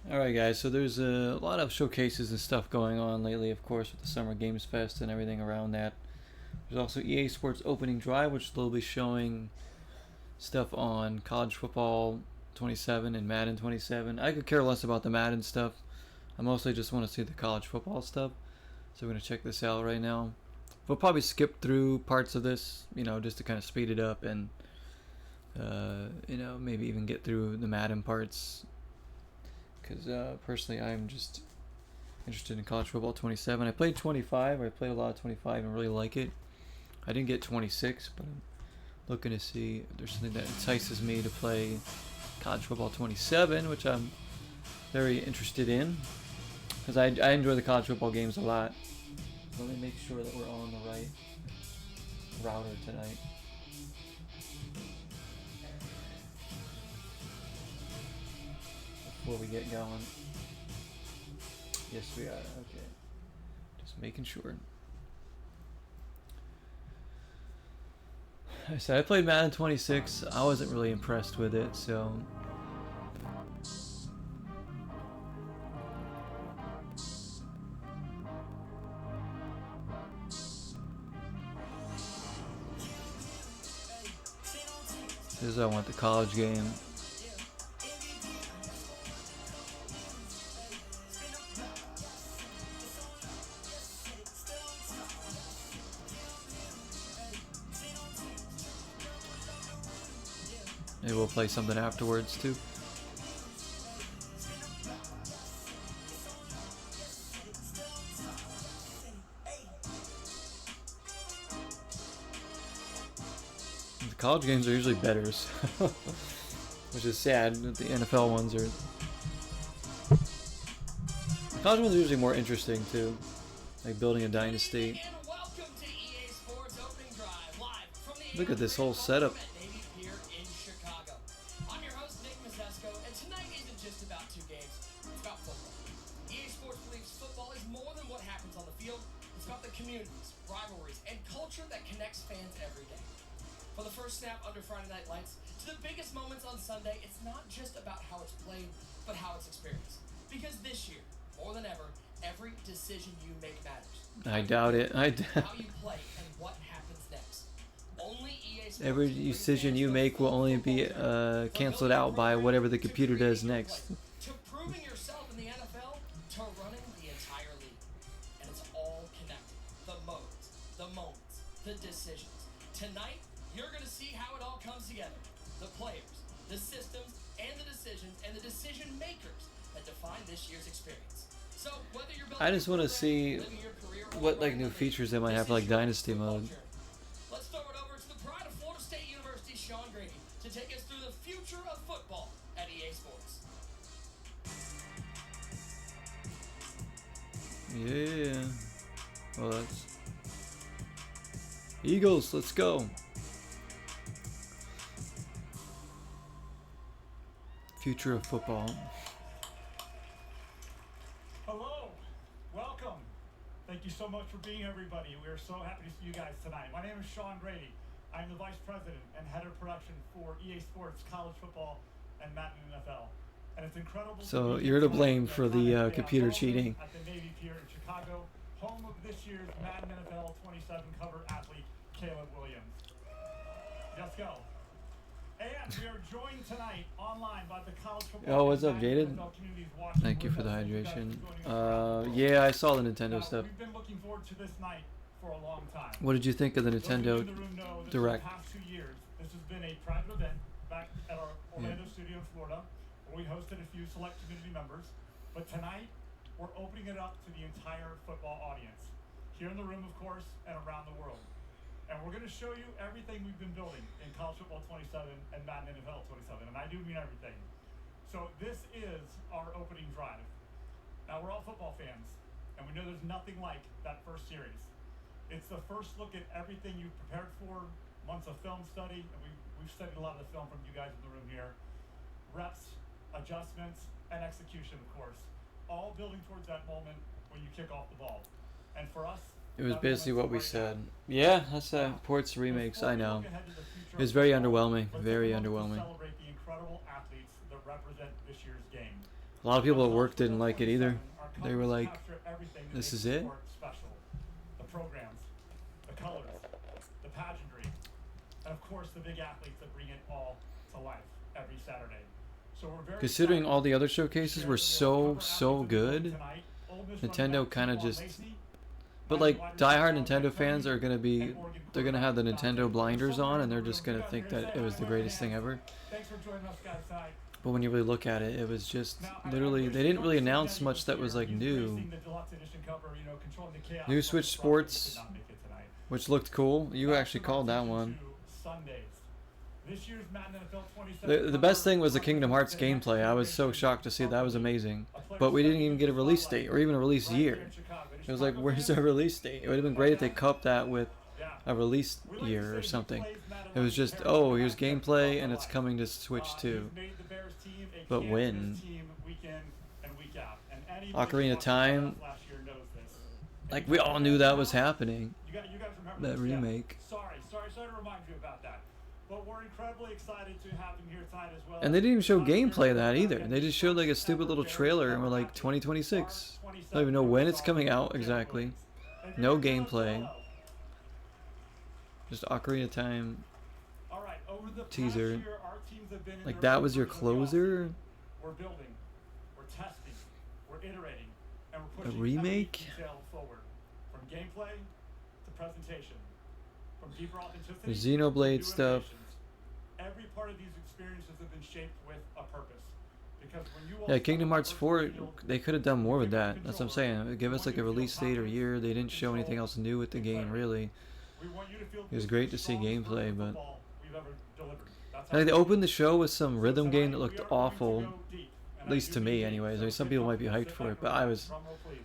Alright guys, so there's a lot of showcases and stuff going on lately, of course, with the Summer Games Fest and everything around that. There's also EA Sports Opening Drive, which will be showing stuff on College Football 27 and Madden 27. I could care less about the Madden stuff. I mostly just want to see the college football stuff. So we're going to check this out right now. We'll probably skip through parts of this, just to kind of speed it up and, maybe even get through the Madden parts. Because personally, I'm just interested in College Football 27. I played 25, or I played a lot of 25 and really like it. I didn't get 26, but I'm looking to see if there's something that entices me to play College Football 27, which I'm very interested in. Because I enjoy the college football games a lot. Let me make sure that we're on the right router tonight. Before we get going. Yes, we are. Okay. Just making sure. So I played Madden 26. I wasn't really impressed with it, so this is I want the college game. Maybe we'll play something afterwards too. The college games are usually better, which is sad. The NFL ones are. The college ones are usually more interesting too, like building a dynasty. Look at this whole setup. And tonight isn't just about two games, it's about football. EA Sports believes football is more than what happens on the field. It's about the communities, rivalries, and culture that connects fans every day. From the first snap under Friday Night Lights to the biggest moments on Sunday, it's not just about how it's played, but how it's experienced. Because this year, more than ever, every decision you make matters. I doubt it. How you play and what happens next. Every decision you make will only be canceled out by whatever the computer does next. To proving yourself in the NFL, to running the entire league. And it's all connected. The modes, the moments, the decisions. Tonight, you're going to see how it all comes together. The players, the systems, and the decisions, and the decision makers that define this year's experience. So whether you're I just want to see what new features they might have, like Dynasty mode. Let's throw it over to the pride of Florida State University, Sean Grady, to take us through the future of football at EA Sports. Yeah. Well, that's Eagles. Let's go. Future of football. Hello. Welcome. Thank you so much for being here, everybody. We are so happy to see you guys tonight. My name is Sean Grady. I'm the Vice President and Head of Production for EA Sports College Football and Madden NFL. And it's incredible. So you're to blame for the computer cheating. At the Navy Pier in Chicago, home of this year's Madden NFL 27 cover athlete, Caleb Williams. Let's go. And we are joined tonight online by the college football. Oh, what's up, Jaden? Thank you for the hydration. Yeah, I saw the Nintendo stuff. We've been looking forward to this night for a long time. What did you think of the Nintendo Direct? For the past 2 years, this has been a private event back at our Orlando studio in Florida, where we hosted a few select community members. But tonight, we're opening it up to the entire football audience, here in the room, of course, and around the world. And we're going to show you everything we've been building in College Football 27 and Madden NFL 27, and I do mean everything. So this is our opening drive. Now, we're all football fans, and we know there's nothing like that first series. It's the first look at everything you've prepared for, months of film study, and we've studied a lot of the film from you guys in the room here. Reps, adjustments, and execution, of course, all building towards that moment when you kick off the ball. And for us, it was basically what we said. Yeah, that's ports remakes. I know. It was very underwhelming. Very underwhelming. Celebrate the incredible athletes that represent this year's game. A lot of people at work didn't like it either. 27 are They coming were to like, capture everything that "This makes is the it?" sport special. The programs, the colors, the pageantry, and of course the big athletes that bring it all to life every Saturday. So we're very Considering excited all the other to showcases share were the so cover so athletes of the building good, tonight. Ole Miss running Nintendo back kind of T-Ball just. Lacey, But Madden like wide diehard receiver Nintendo Mike fans Tony, are gonna be, and Oregon they're gonna have the quarterback Dante. Nintendo There's blinders so many on, in and the they're room. just You gonna guys are think here to that say it was hi, the wave your greatest thing hands. ever. Thanks for joining us, guys, tonight. But when you really look at it, it was just Now, literally wish they didn't really Coach announce Spaghetti much was that was here. like He's new. gracing the deluxe edition cover, controlling the chaos New from Switch the front, but he Sports, could not make it tonight. which looked cool. You Back actually to called that season one. 2, Sundays. This year's Madden NFL 27 The best cover thing was the Kingdom Hearts represents the gameplay. next I was so generation shocked to see of that was elite. amazing. A player But we didn't stepping even into get a the release spotlight date or even a release right here year. in Chicago. And It was like, Chicago where's fans, our release date? It would have been great if they cupped that with yeah. a release We like to year or say he something. plays Madden It was like just, Harry oh, Potter here's kept gameplay off and the it's line. coming to Switch too. He's made the Bears team a But can't when? miss team week in and week out. And anybody Ocarina of who watched Time, playoffs last year knows this. like And we you all guys knew that know? was happening. You guys remember That this, yeah. remake. Sorry to remind you about that. But we're incredibly excited to have him here tonight as well. And they didn't even show Not here gameplay of to that talk either. about They just showed like a first stupid ever little Bears trailer and cover we're like athlete, 2026. our I don't even know 27 when it's years coming old, out Taylor exactly. Williams. And No here he is, gameplay. hello. Just Ocarina of Time All right, over the past teaser. year, our teams have been in Like their that was your own version of the closer? offseason. We're building, we're testing, we're iterating, and we're A pushing remake? every detail forward. From gameplay to presentation, from deeper authenticity There's to new Xenoblade stuff. innovations. Every part of these experiences have been shaped with a purpose. Because when you all Yeah, step Kingdom on Hearts the 4, virtual field, they could have done more with give us that. That's what I'm control. saying. Give We us want like you a to feel release date or confidence, year. They didn't show anything control, else new with the and game, clarity. really. We want you to feel It was this great is to the see strongest gameplay, version of but football we've ever delivered. That's I think they how we opened feel. the show with some So rhythm game tonight, that we looked are going to awful. go deep, and At I least do to mean me, deep, anyways. I so mean, some get people might be comfortable, hyped sit for back, it, but I relax. was, Drum roll, please.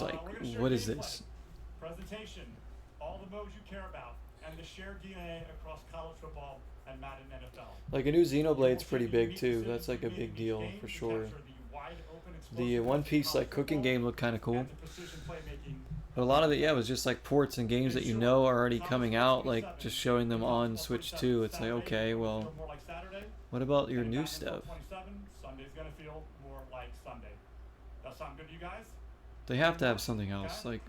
like, We're gonna share what is gameplay, this? presentation, all the modes you care about, and the shared DNA across college football and Madden NFL. Like a new You will Xenoblade's see pretty the big unique too. decisions That's like we a made big in each deal game for to sure. capture the wide open The explosiveness One of Piece college like cooking football game looked kind of cool. and the precision playmaking But a lot of it, yeah, was just like ports and games In that you short, know are already college coming football out, like 27 just showing them and college on football Switch 27 2. It's like, Saturday okay, will well, feel more like Saturday, what about your and new Madden NFL stuff? 27, Sunday's gonna feel more like Sunday. That sound good to you guys? They have to have something else. Okay. Like,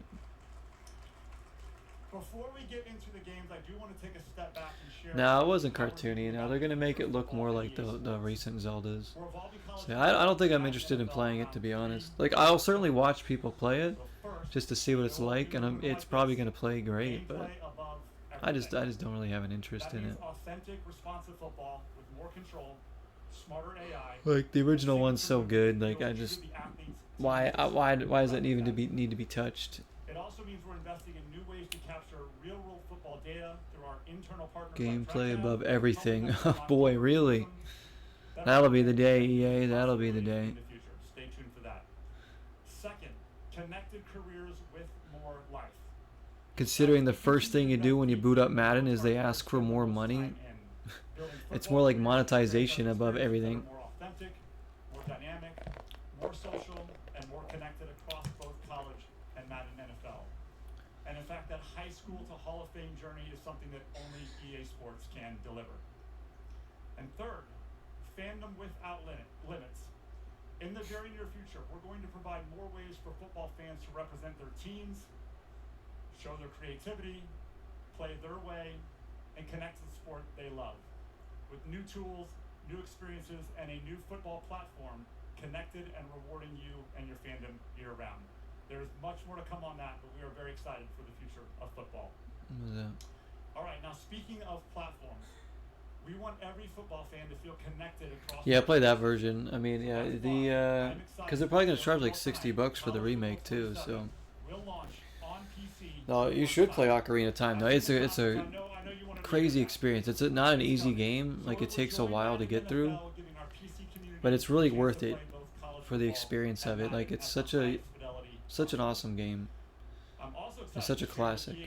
Before we get into the games, I do want to take a step back and share. nah, it wasn't how we're cartoony. thinking Now about they're gonna make it future look more football like and the EA recent Zeldas. We're evolving college So I don't think I'm football interested in and playing NFL it, to be around honest. three Like, I'll certainly watch people play it So first, just to see what it's it will like, be and moving it's like probably this. gonna play great. But Gameplay above I just everything. don't really have an interest That in it. means authentic, responsive football with more control, smarter AI. Like the original and one's so single good. delivery Like I that just give the athletes why teams why does that rather even to than be need to be touched? It also means we're investing in new ways to capture real-world football data through our internal partners. Gameplay like above TrackMan, everything. complements Oh our boy, live really? algorithm. That'll be the day, That'll EA. That'll be the day. in the future. Stay tuned for that. Second, connected careers with more life. Considering the first thing you do when you boot up Madden is they ask for more money, it's more like monetization above everything. More authentic, more dynamic, more social, and more connected across both college and Madden NFL. And in fact, that high school to Hall of Fame journey is something that only EA Sports can deliver. And third, fandom without limits. In the very near future, we're going to provide more ways for football fans to represent their teams, show their creativity, play their way, and connect to the sport they love. With new tools, new experiences, and a new football platform connected and rewarding you and your fandom year round. There's much more to come on that, but we are very excited for the future of football. What was that? All right, now speaking of platforms, we want every football fan to feel connected across. Yeah, play that version. I mean, yeah, because they're probably gonna charge like $60 for the remake too. So Will launch on PC. no, you should play Ocarina of Time. No, it's a crazy experience. It's not an easy game. Like it takes a while to get through, but it's really worth it for the experience of it. Like it's such an awesome game. It's such a classic.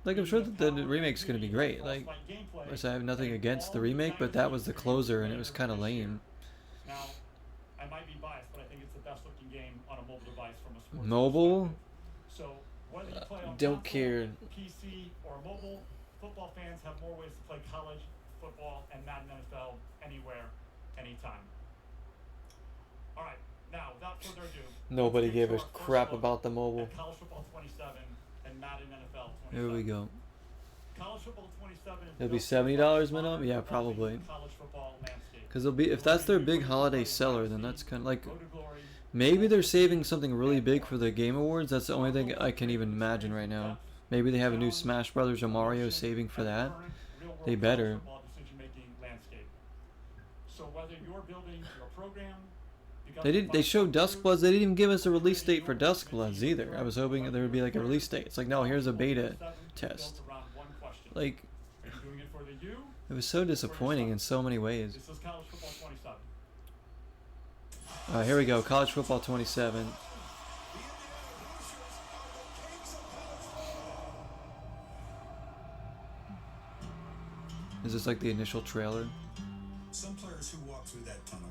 Like I'm sure that the remake's gonna be great. Like I have nothing against the remake, but that was the closer and it was kind of lame. Now, I might be biased, but I think it's the best looking game on a mobile device from a sports Mobile? perspective. So whether you play on Don't console, care. PC, or mobile, football fans have more ways to play college football and Madden NFL anywhere, time. All right, now without further ado, Nobody let's gave get a to our first crap look about the mobile. at College Football 27 and Madden NFL 27. Here we go. College Football 27 is It'll be built to $70 reflect minimum? modern Yeah, evolving probably. college football landscape. Because it'll be, if that's their big holiday seller, then that's kind of like, Road to glory, maybe they're saving something really big for the Game Awards. That's the only thing I can even imagine right now. Maybe they have a new Smash Brothers or Mario saving for that. They better. So whether you're building your program, They showed Duskbloods. They didn't even give us a release date for Duskbloods either. I was hoping there would be like a release date. It's like, no, here's a beta test. Like, Are you doing it for the U? it was so disappointing in so many ways. This is College Football 27. Here we go. College Football 27. Is this like the initial trailer? Some players who walk through that tunnel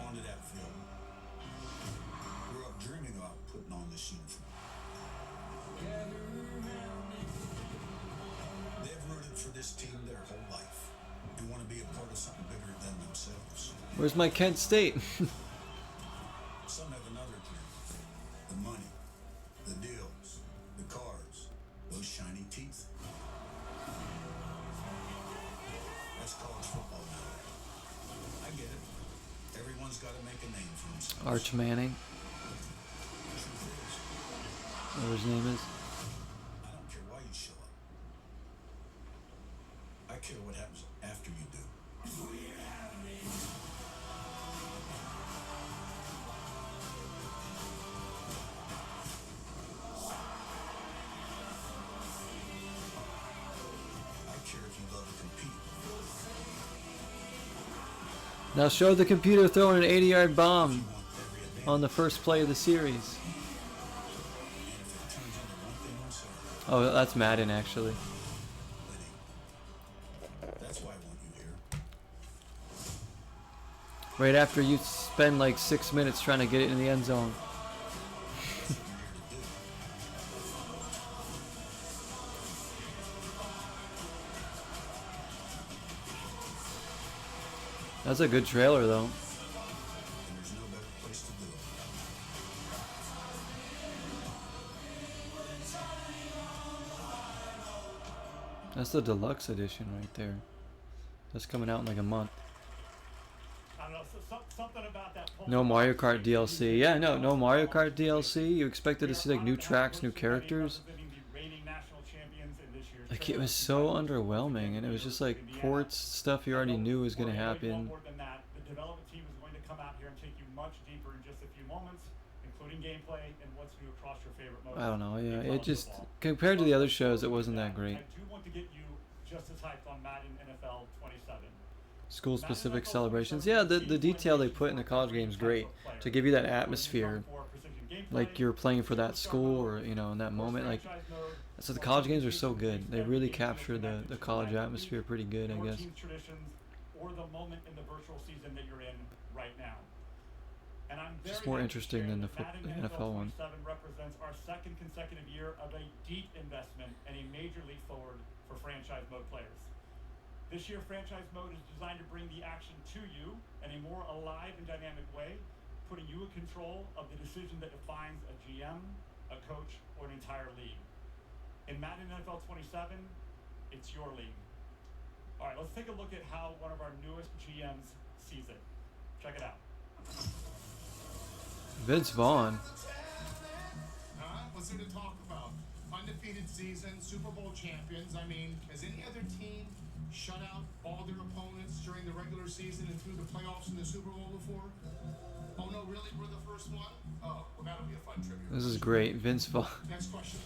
onto that field grew up dreaming about putting on this uniform. They've rooted for this team their whole life and want to be a part of something bigger than themselves. Where's my Kent State? Some have another dream. The money, the deals, the cars, those shiny teeth. That's college football now. I get it. Everyone's got to make a name for themselves. Arch Manning. Whatever his name is. I don't care why you show up. I care what happens after you do. I care if you love to compete. Now show the computer throwing an 80-yard bomb You want every advantage. on the first play of the series. And if it turns into one thing themselves, Oh, that's Madden actually. Liddy. That's why I want you here. Right after you spend like 6 minutes trying to get it in the end zone. That's what you're here to do. That's a good trailer though. And there's no better place to do it. That's the deluxe edition right there. That's coming out in like a month. I don't know, something about that. No Mario Kart DLC. Yeah, no Mario Kart DLC. You expected to see like new tracks, new characters. Like it was so underwhelming, and it was just like ports, stuff you already knew was gonna happen. More than that, the development team is going to come out here and take you much deeper in just a few moments, including gameplay and what's new across your favorite modes. I don't know. Yeah, in it college just football. compared to the other shows, it wasn't that great. I do want to get you just as hyped on Madden NFL 27. School-specific celebrations. Yeah, the detail they put in the college game is great to give you that atmosphere, like you're playing for that school or you know in that moment. Like, so the college games are so good. They really capture the college atmosphere pretty good, I Your guess. team's traditions or the moment in the virtual season that you're in right now. And I'm Just very more happy to interesting share than that the Madden NFL one. 27 represents our second consecutive year of a deep investment and a major leap forward for franchise mode players. This year, franchise mode is designed to bring the action to you in a more alive and dynamic way, putting you in control of the decision that defines a GM, a coach, or an entire league. In Madden NFL 27, it's your league. All right, let's take a look at how one of our newest GMs sees it. Check it out. Vince Vaughn. What's there to talk about? Undefeated season, Super Bowl champions. I mean, has any other team shut out all their opponents during the regular season and through the playoffs in the Super Bowl before? Oh no, really? We're the first one? Oh, well that'll be a fun trivia. This is great. Vince Vaughn. Next question.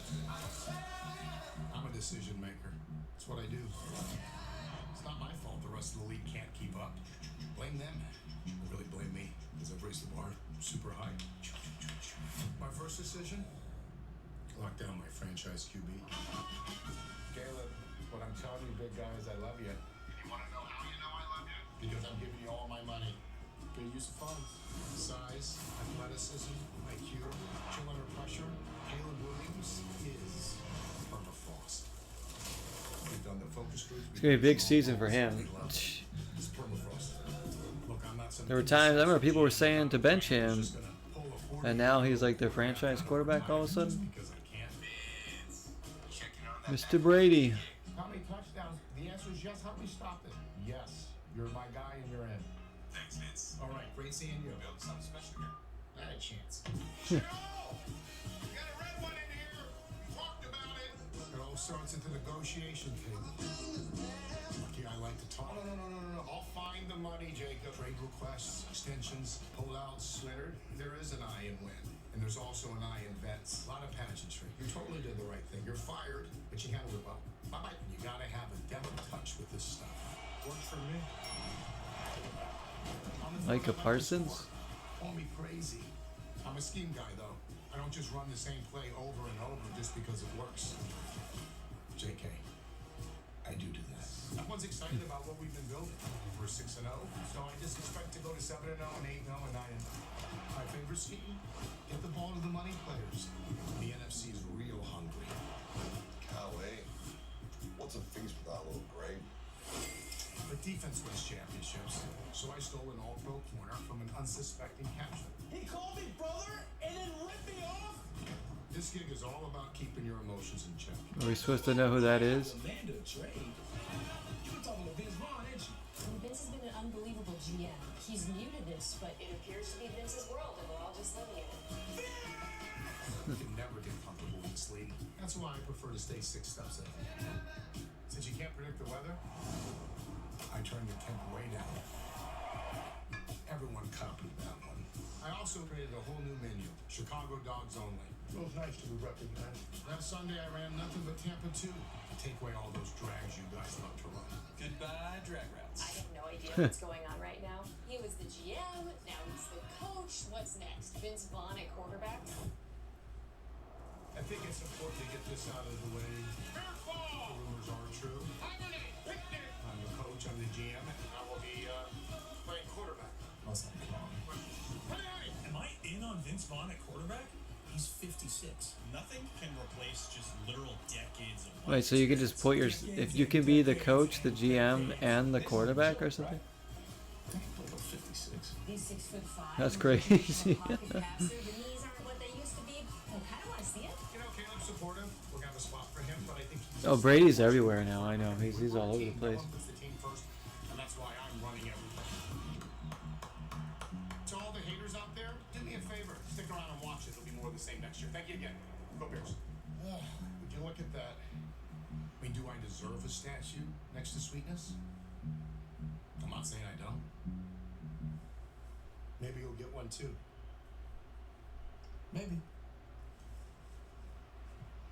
I'm a decision maker. It's what I do. It's not my fault the rest of the league can't keep up. Blame them. Really blame me, because I've raised the bar super high. My first decision? Lock down my franchise QB. Caleb, what I'm telling you, big guy, is I love you. You want to know how you know I love you? Because I'm giving you all my money. Good use of funds. Size, athleticism, IQ, chill under pressure. Caleb Williams is permafrost. We've done the focus group. It's gonna be a big season for him. It's permafrost. There were times I remember people were saying to bench him, and now he's like their franchise quarterback all of a sudden. Mr. Brady. How many touchdowns? The answer is yes. How do we stop it? Yes. You're my guy and you're in. Thanks, Vince. All right, great seeing you. Building something special here. Not a chance. You got a red one in here. We talked about it. It all starts at the negotiation table. Lucky I like to talk. No. I'll find the money, Jacob. Trade requests, extensions, pullouts. Leonard, there is an I in win. And there's also an I in vets. A lot of pageantry. You totally did the right thing. You're fired, but you handled it well. Bye-bye. You gotta have a debit touch with this stuff. Works for me. Micah Parsons? Call me crazy. I'm a scheme guy, though. I don't just run the same play over and over just because it works. JK, I do that. Everyone's excited about what we've been building. We're 6-0, so I just expect to go to 7-0 and 8-0 and 9-0. My favorite scheme? Get the ball to the money players. The NFC is real hungry. Golly. What's a feast without a little Greg? But defense wins championships, so I stole an all-pro corner from an unsuspecting catcher. He called me brother and then ripped me off? This gig is all about keeping your emotions in check. Are we supposed to know who that is? Amanda trade. You were talking to Vince Vaughn, ain't you? Vince has been an unbelievable GM. He's new to this, but it appears to be Vince's world, and we're all just living in it. You can never get comfortable in this league. That's why I prefer to stay 6 steps ahead. Since you can't predict the weather, I turned the temp way down. Everyone copied that one. I also created a whole new menu, Chicago Dogs Only. Feels nice to be recognized. That Sunday I ran nothing but Tampa 2 to take away all those drags you guys love to run. Goodbye, drag I routes. have no idea what's going on right now. He was the GM, now he's the coach. What's next? Vince Vaughn at quarterback? I think it's important to get this out of the way. The rumors are true. I'm the coach, I'm the GM, and I will be playing quarterback. Must not be wrong. Am I in on Vince Vaughn at quarterback? He's 56. Nothing can replace just literal decades of. Wait, so you can just put your, if you can be the coach, the GM, and the quarterback or something? I ain't played till 56. He's 6'5". That's crazy. Pocket passer. The knees aren't what they used to be. I kind of want to see it. You know, Caleb's supportive. We're gonna have a spot for him, but I think he's Oh, Brady's everywhere now. I know. He's all over the place. No one puts the team first, and that's why I'm running everything. To all the haters out there, do me a favor. Stick around and watch it. It'll be more of the same next year. Thank you again. Go Bears. Would you look at that? I mean, do I deserve a statue next to Sweetness? I'm not saying I don't. Maybe you'll get one too. Maybe.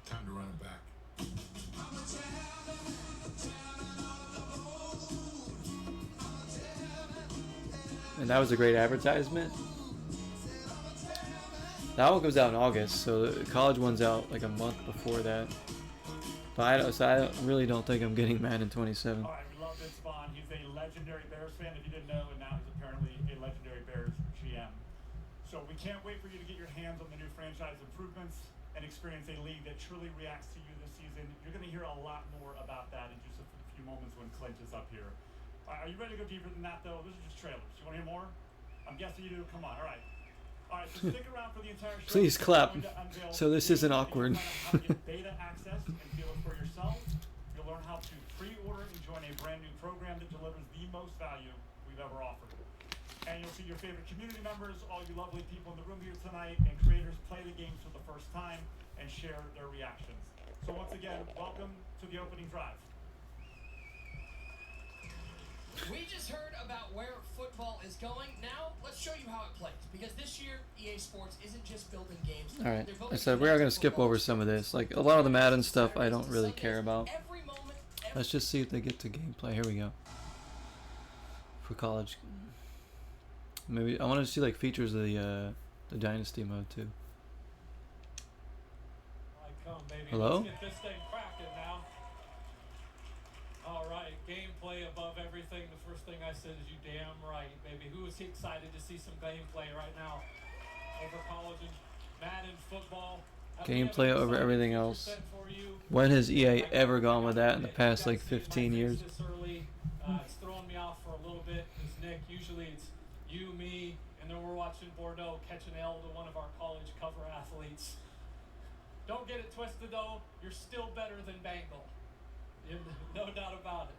Time to run it back. And that was a great advertisement. That one comes out in August, so the college one's out like a month before that. But I really don't think I'm getting Madden 27. All right, we love Vince Vaughn. He's a legendary Bears fan, if you didn't know, and now he's apparently a legendary Bears GM. So we can't wait for you to get your hands on the new franchise improvements and experience a league that truly reacts to you this season. You're going to hear a lot more about that in just a few moments when Clint is up here. Are you ready to go deeper than that, though? Those are just trailers. You want to hear more? I'm guessing you do. Come on. All right. All right, so stick around for the entire show. Please clap. We're going to unveil So this isn't awkward. how to get beta access and feel it for yourself. You'll learn how to pre-order and join a brand new program that delivers the most value we've ever offered. And you'll see your favorite community members, all you lovely people in the room here tonight, and creators play the games for the first time and share their reactions. So once again, welcome to the opening drive. We just heard about where football is going. Now, let's show you how it plays. Because this year, EA Sports isn't just building games. Alright, They're I building said we are going to connected skip football over some of this. Like, a lot of the Madden stuff I don't really Sundays, care about. every moment, Let's just see if they get to gameplay. Here we go. For college. Maybe, I want to see like features of the Dynasty mode too. Come, baby. Hello? Let's get this thing cracking now. All right, gameplay above everything. The first thing I said is you damn right, baby. Who is excited to see some gameplay right now over college and Madden football? Gameplay over everything else. For you. When has EA ever gone with that in the past like 15 years? This early, it's throwing me off for a little bit. Because Nick, usually it's You, me, and then we're watching Bordeaux catch an L to one of our college cover athletes. Don't get it twisted, though. You're still better than Bengal. No doubt about it.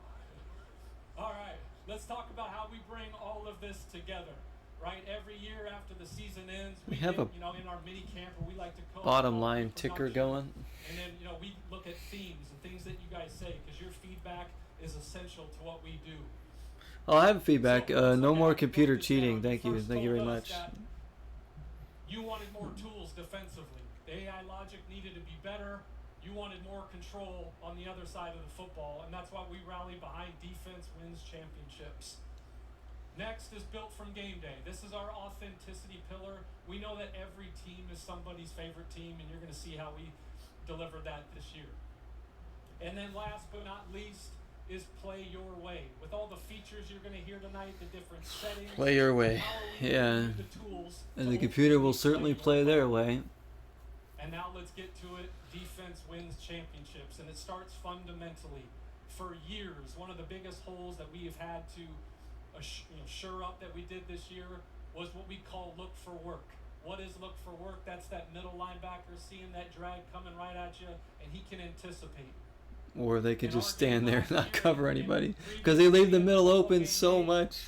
All right, let's talk about how we bring all of this together. Right, every year after the season ends, We have get, a in our mini camp, where we like to bottom line ticker going. And then we look at themes and things that you guys say, because your feedback is essential to what we do. Oh, I have feedback. So, no more let's computer look at cheating. down. Thank you. First Thank you very told us much. that you wanted more tools defensively. The AI logic needed to be better. You wanted more control on the other side of the football, and that's why we rally behind defense wins championships. Next is built from game day. This is our authenticity pillar. We know that every team is somebody's favorite team, and you're going to see how we deliver that this year. And then last but not least is play your way. With all the features you're going to hear tonight, the different settings. Play your way. Yeah. The tools And the computer will certainly play their way. And now let's get to it. Defense wins championships, and it starts fundamentally. For years, one of the biggest holes that we have had to shore up that we did this year was what we call look for work. What is look for work? That's that middle linebacker seeing that drag coming right at you, and he can anticipate. Or they could just stand there and not cover anybody, because they leave the middle open so much.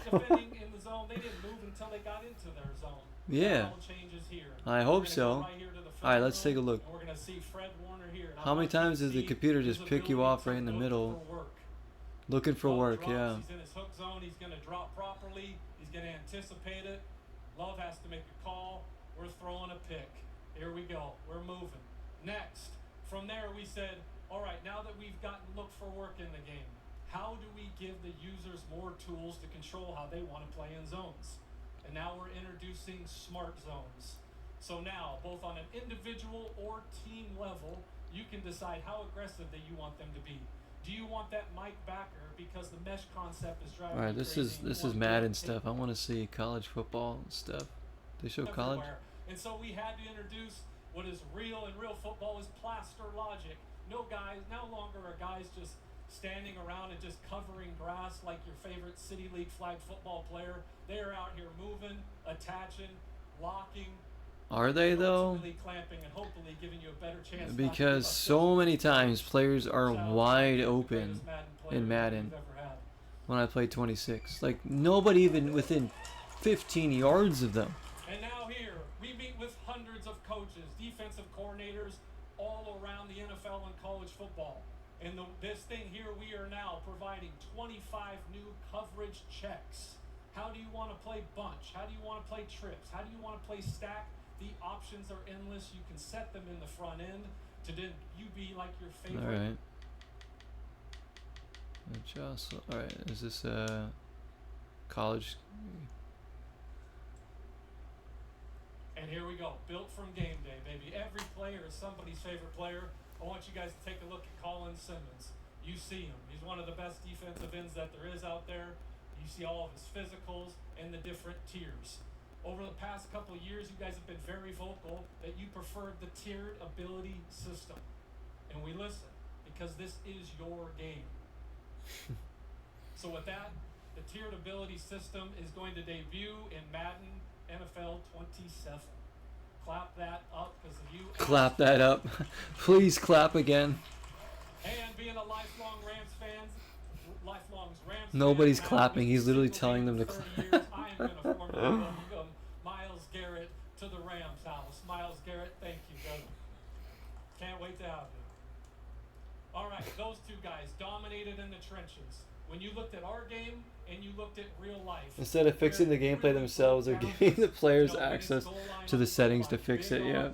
Defending in the zone, they didn't move until they got into their zone. Yeah. All changes here. I hope so. All right, let's take a look. We're going to see Fred Warner here. How many times does the computer just pick you off right in the middle? Looking for work, yeah. He's in his hook zone. He's going to drop properly. He's going to anticipate it. Love has to make a call. We're throwing a pick. Here we go. We're moving. Next, from there we said, all right, now that we've gotten look for work in the game, how do we give the users more tools to control how they want to play in zones? And now we're introducing smart zones. So now, both on an individual or team level, you can decide how aggressive that you want them to be. Do you want that Mike backer because the mesh concept is driving All right, you this crazy? is Madden stuff. I want to see college football stuff. They show college. And so we had to introduce what is real, and real football is plaster logic. No longer are guys just standing around and just covering grass like your favorite City League flag football player. They are out here moving, attaching, locking. Are they though? Clamping and hopefully giving you a better chance. Because so many times players are wide open in Madden. When I played 26, like nobody even within 15 yards of them. And now here we meet with hundreds of coaches, defensive coordinators, all around the NFL and college football. And this thing here, we are now providing 25 new coverage checks. How do you want to play bunch? How do you want to play trips? How do you want to play stack? The options are endless. You can set them in the front end to then you be like your favorite. All right. All right. Is this college? And here we go. Built from game day, baby. Every player is somebody's favorite player. I want you guys to take a look at Colin Simmons. You see him. He's one of the best defensive ends that there is out there. You see all of his physicals and the different tiers. Over the past couple of years, you guys have been very vocal that you preferred the tiered ability system. And we listen, because this is your game. So with that, the tiered ability system is going to debut in Madden NFL 27. Clap that up, because you... Clap that up. Please clap again. And being a lifelong Rams fan, Nobody's clapping. He's literally telling them to clap. I am going to form Myles Garrett to the Rams house. Myles Garrett, thank you, brother. Can't wait to have you. All right, those two guys dominated in the trenches. When you looked at our game and you looked at real life, Instead of fixing the gameplay themselves, they're giving the players access to the settings to fix it. Yeah.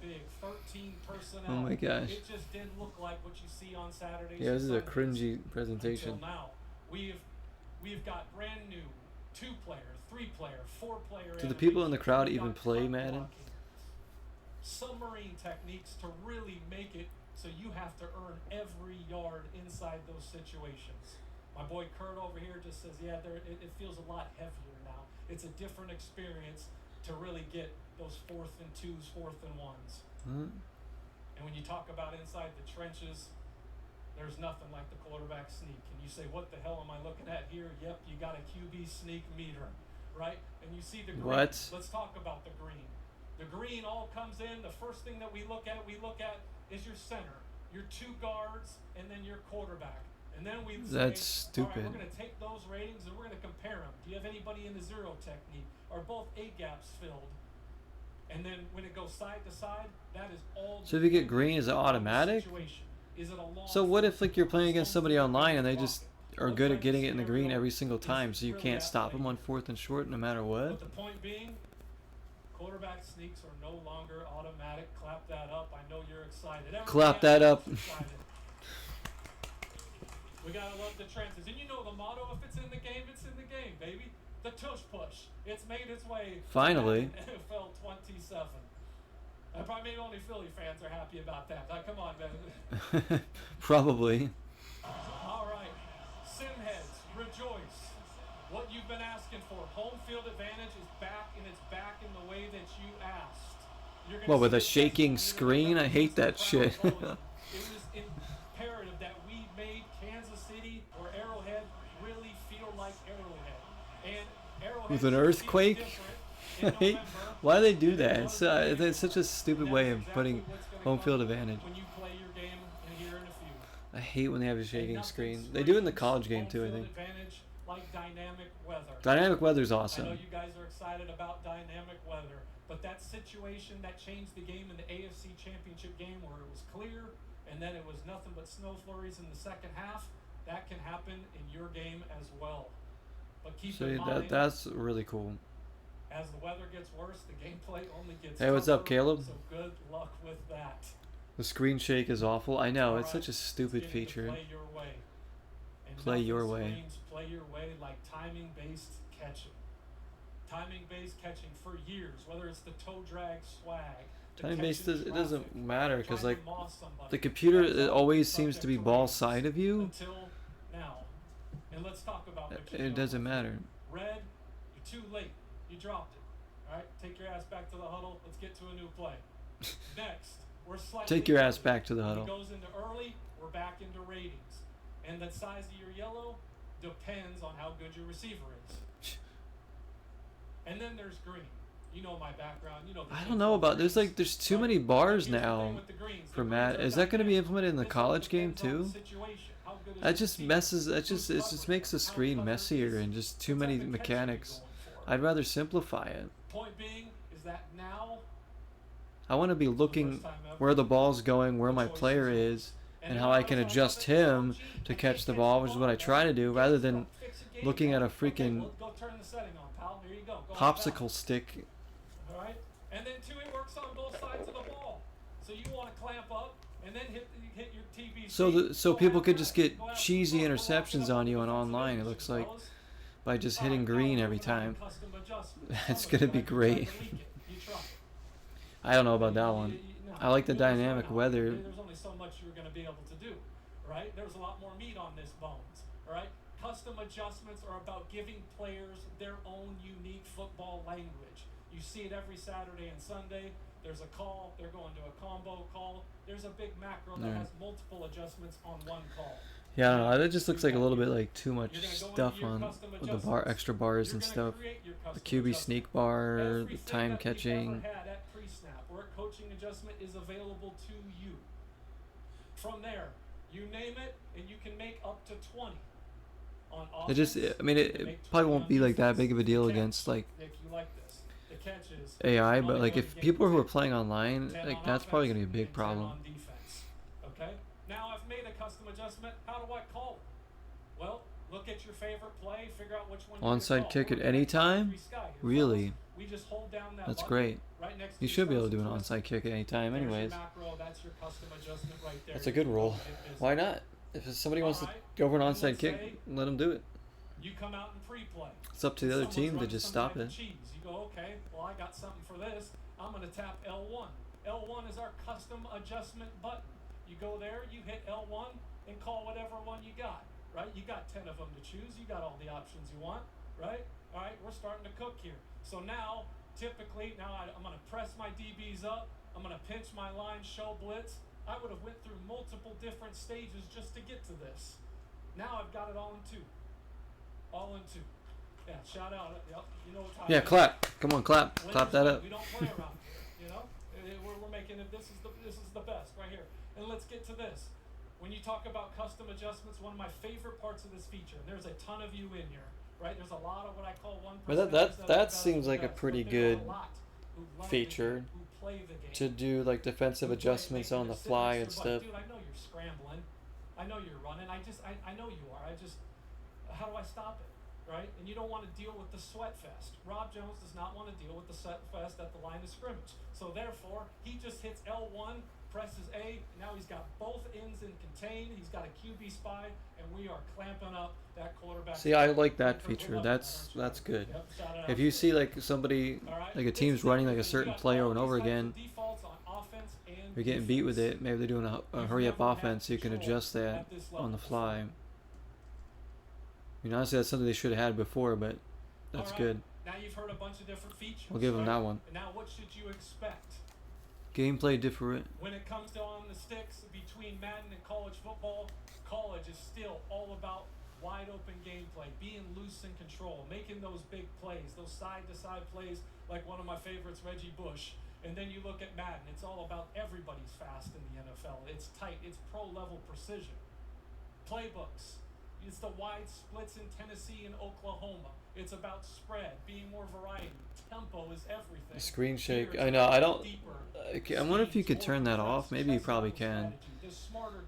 Oh my gosh. It just didn't look like what you see on Saturdays. Yeah, this is a cringy presentation. Until now, we've got brand new 2-player, 3-player, 4-player. Do the people in the crowd even play Madden? Submarine techniques to really make it so you have to earn every yard inside those situations. My boy Kurt over here just says, yeah, it feels a lot heavier now. It's a different experience to really get those 4th and 2s, 4th and 1s. And when you talk about inside the trenches, there's nothing like the quarterback sneak. And you say, what the hell am I looking at here? Yep, you got a QB sneak meter. right? And you see the green. What? Let's talk about the green. The green all comes in. The first thing that we look at is your center, your 2 guards, and then your quarterback. And then we That's say, stupid. all right, we're going to take those ratings and we're going to compare them. Do you have anybody in the zero technique? Are both A gaps filled? And then when it goes side to side, that is all. So if you get green, is it automatic? Is it a long So what if like you're playing against somebody online and they just are good at getting it in the green every single time, so you can't stop them on 4th and short no matter what? But the point being, quarterback sneaks are no longer automatic. Clap that up. I know you're excited. Everybody Clap that up. We gotta love the trances. And you know the motto, if it's in the game, it's in the game, baby. The tush push. It's made its way. Finally. NFL 27. Probably maybe only Philly fans are happy about that. Like, come on, man. Probably. All right. Simheads, rejoice. What you've been asking for. Home field advantage is back, and it's back in the way that you asked. What, with a shaking screen? I hate that shit. It was imperative that we made Kansas City or Arrowhead really feel like Arrowhead. And Arrowhead With an earthquake? Why do they do that? It's such a stupid way of putting home field advantage. When you play your game in here in a few. I hate when they have a shaking screen. They do it in the college game too, I think. Advantage like dynamic weather. Dynamic weather's I awesome. know you guys are excited about dynamic weather, but that situation that changed the game in the AFC Championship game where it was clear and then it was nothing but snow flurries in the second half, that can happen in your game as well. But keep in mind, that's really cool. as the weather gets worse, the gameplay only gets Hey, what's up, tougher, Caleb? So good luck with that. The screen shake is awful. I know, it's Alright, such a stupid let's get into feature. Play your way. And Play nothing your way. screams play your way like timing-based catching. Timing-based catching for years, whether it's the toe drag swag. the Time based catch in it doesn't traffic, matter because trying like to moss somebody. the computer That's it all always subject seems to be to ball ratings side of you. Until now. And let's talk about what you It know. doesn't matter. Red, you're too late. You dropped it. All right, take your ass back to the huddle. Let's get to a new play. Next, we're slightly Take your ass early. back to the When huddle. it goes into early, we're back into ratings. And the size of your yellow depends on how good your receiver is. And then there's green. You know my background. You know the I things don't know with about there's greens. too But many bars here's the thing now with the greens. The for greens Matt. are Is that going to be dynamic. implemented in the This college game depends on too? the situation. How good is That the just receiver? messes. It Who's just covering? makes the How screen clever messier is and just too what many type of catch are you mechanics. going for? I'd rather simplify it. Point being is that now I want to be looking first time ever, where the ball's going, where the my choice player is is, and and then how all I of a can sudden, adjust oh, him gee, to I catch can't the catch ball, which is what I try to do, rather than Fix the game, looking at a okay, freaking well, go turn the setting on, pal. There you go. Go on back. popsicle stick. All right, and then two, it works on both sides of the ball. So you want to clamp up and then hit your TBC. So Go people have could that. just get Go have cheesy some fun. Go interceptions lock it up on with you on defensive online. It issues, looks like fellas. by just All hitting right, now green we're every moving on to time. custom adjustments. That's Some of gonna you be like to great. leak it. You try it. I don't know about that one. No, I like the you understand dynamic now. weather. There's only so much you're going to be able to do, right? There's a lot more meat on this bones, all right? Custom adjustments are about giving players their own unique football language. You see it every Saturday and Sunday. There's a call. They're going to a combo call. There's a big macro that Yeah. has multiple adjustments on one call. Yeah, I don't know. That just looks like a little bit like too much You're gonna go into stuff your on custom with the adjustments. extra bars You're and gonna stuff. create your The custom QB adjustment. sneak bar, the Everything time that we've catching. ever had at pre-snap or a coaching adjustment is available to you. From there, you name it, and you can make up to 20 on offense. It just, I mean, you it can make probably 20 won't on be like that defense. big of a deal The catch, against like if you like this, the catch is AI, you but only like go if to game people who are 10, playing online, 10 like on that's probably gonna be a offense, big and 10 problem. on defense. Okay. Now I've made a custom adjustment. How do I call it? Well, look at your favorite play, figure out which one you're Onside gonna kick call. at any time? Three sky here, Really? fellas. We just hold down that That's button great. right next to You your should be able to do an stars and onside kick at any time, There's your anyways. macro, that's your custom adjustment right there. That's a You good can rule. go hit business. Why not? If somebody wants to Alright, go for an and onside let's kick, say let them do it. You come out and pre-play. It's up to the other Someone's team to running just some stop mac it. and cheese. You go, okay, well I got something for this. I'm gonna tap L1. L1 is our custom adjustment button. You go there, you hit L1 and call whatever one you got, right? You got 10 of them to choose. You got all the options you want, right? All right, we're starting to cook here. So now, typically, I'm gonna press my DBs up. I'm gonna pinch my line, show blitz. I would have went through multiple different stages just to get to this. Now I've got it all in two. All in two. Yeah, shout out. Yep, you know what time Yeah, it is. clap. Come on, clap. Clap that up. We don't play around here, you know? We're making it, this is the best right here. And let's get to this. When you talk about custom adjustments, one of my favorite parts of this feature, and there's a ton of you in here, right? There's a lot of what I call 1%. But that seems like a pretty good feature to do like defensive adjustments on the fly and stuff. Dude, I know you're scrambling. I know you're running. I know you are. How do I stop it? Right? And you don't want to deal with the sweat fest. Rob Jones does not want to deal with the sweat fest at the line of scrimmage. So therefore, he just hits L1, presses A, and now he's got both ends in contain. He's got a QB spy, and we are clamping up that quarterback. See, I like that feature. That's good. Yep, if you see like somebody, like a team's running like a certain play over and over again, you're getting beat with it, maybe they're doing a hurry up offense, so you can adjust that on the fly. I mean, honestly, that's something they should have had before, but that's good. Now you've heard a bunch of different features. We'll give them that one. And now what should you expect? Gameplay different. When it comes to on the sticks between Madden and college football, college is still all about wide open gameplay, being loose in control, making those big plays, those side-to-side plays like one of my favorites, Reggie Bush. And then you look at Madden, it's all about everybody's fast in the NFL. It's tight, it's pro-level precision. Playbooks. It's the wide splits in Tennessee and Oklahoma. It's about spread, being more variety. Tempo is everything. Screen shake. I know. I don't. I wonder if you could turn that off. Maybe you probably can.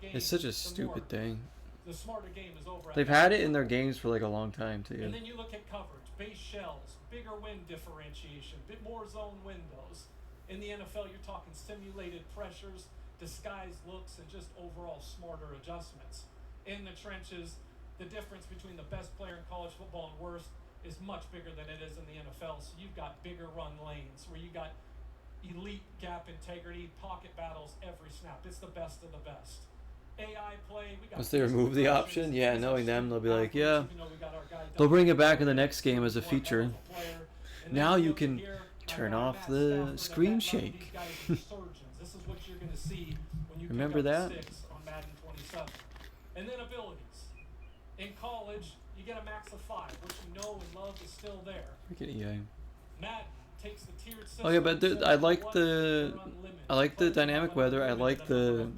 It's such a stupid thing. The smarter game is over. They've had it in their games for like a long time too. And then you look at coverage, base shells, bigger wind differentiation, bit more zone windows. In the NFL, you're talking simulated pressures, disguised looks, and just overall smarter adjustments. In the trenches, the difference between the best player in college football and worst is much bigger than it is in the NFL. So you've got bigger run lanes where you got elite gap integrity, pocket battles every snap. It's the best of the best. AI play. Once they remove the option, yeah, knowing them, they'll be like, yeah. They'll bring it back in the next game as a feature. Now you can turn off the screen shake. This is what you're going to see when you remember that? On Madden 27. And then abilities. In college, you get a max of 5, which you know and love is still there. Look at EA. Madden takes the tiered system. Okay, but I like the dynamic weather. I like the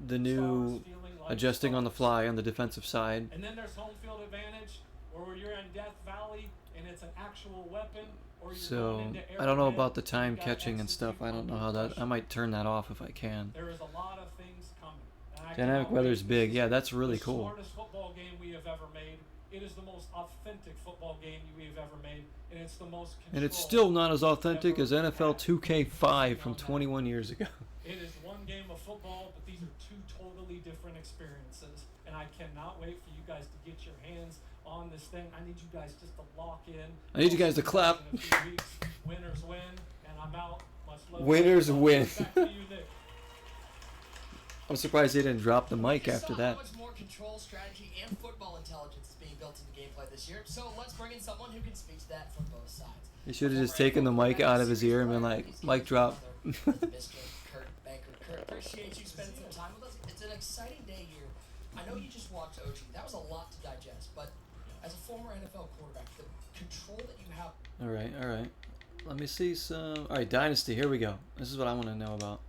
new adjusting on the fly on the defensive side. And then there's home field advantage, or you're in Death Valley and it's an actual weapon. So I don't know about the time catching and stuff. I don't know how that. I might turn that off if I can. There is a lot of things coming. Dynamic weather's big. Yeah, that's really cool. The smartest football game we have ever made. It is the most authentic football game we have ever made, and it's the most. And it's still not as authentic as NFL 2K5 from 21 years ago. It is one game of football, but these are two totally different experiences, and I cannot wait for you guys to get your hands on this thing. I need you guys just to lock in. I need you guys to clap. In a few weeks. Winners win, and I'm out. Much love. Winners win. Back to you, Nick. I'm surprised they didn't drop the mic after that. How much more control, strategy, and football intelligence is being built into gameplay this year. So let's bring in someone who can speak to that from both sides. He should have just taken the mic out of his ear and been like, mic drop. Mr. Kurt Banker. Kurt, appreciate you spending some time with us. It's an exciting day here. I know you just watched OG. That was a lot to digest, but as a former NFL quarterback, the control that you have. All right. Let me see some. All right, Dynasty. Here we go. This is what I want to know about.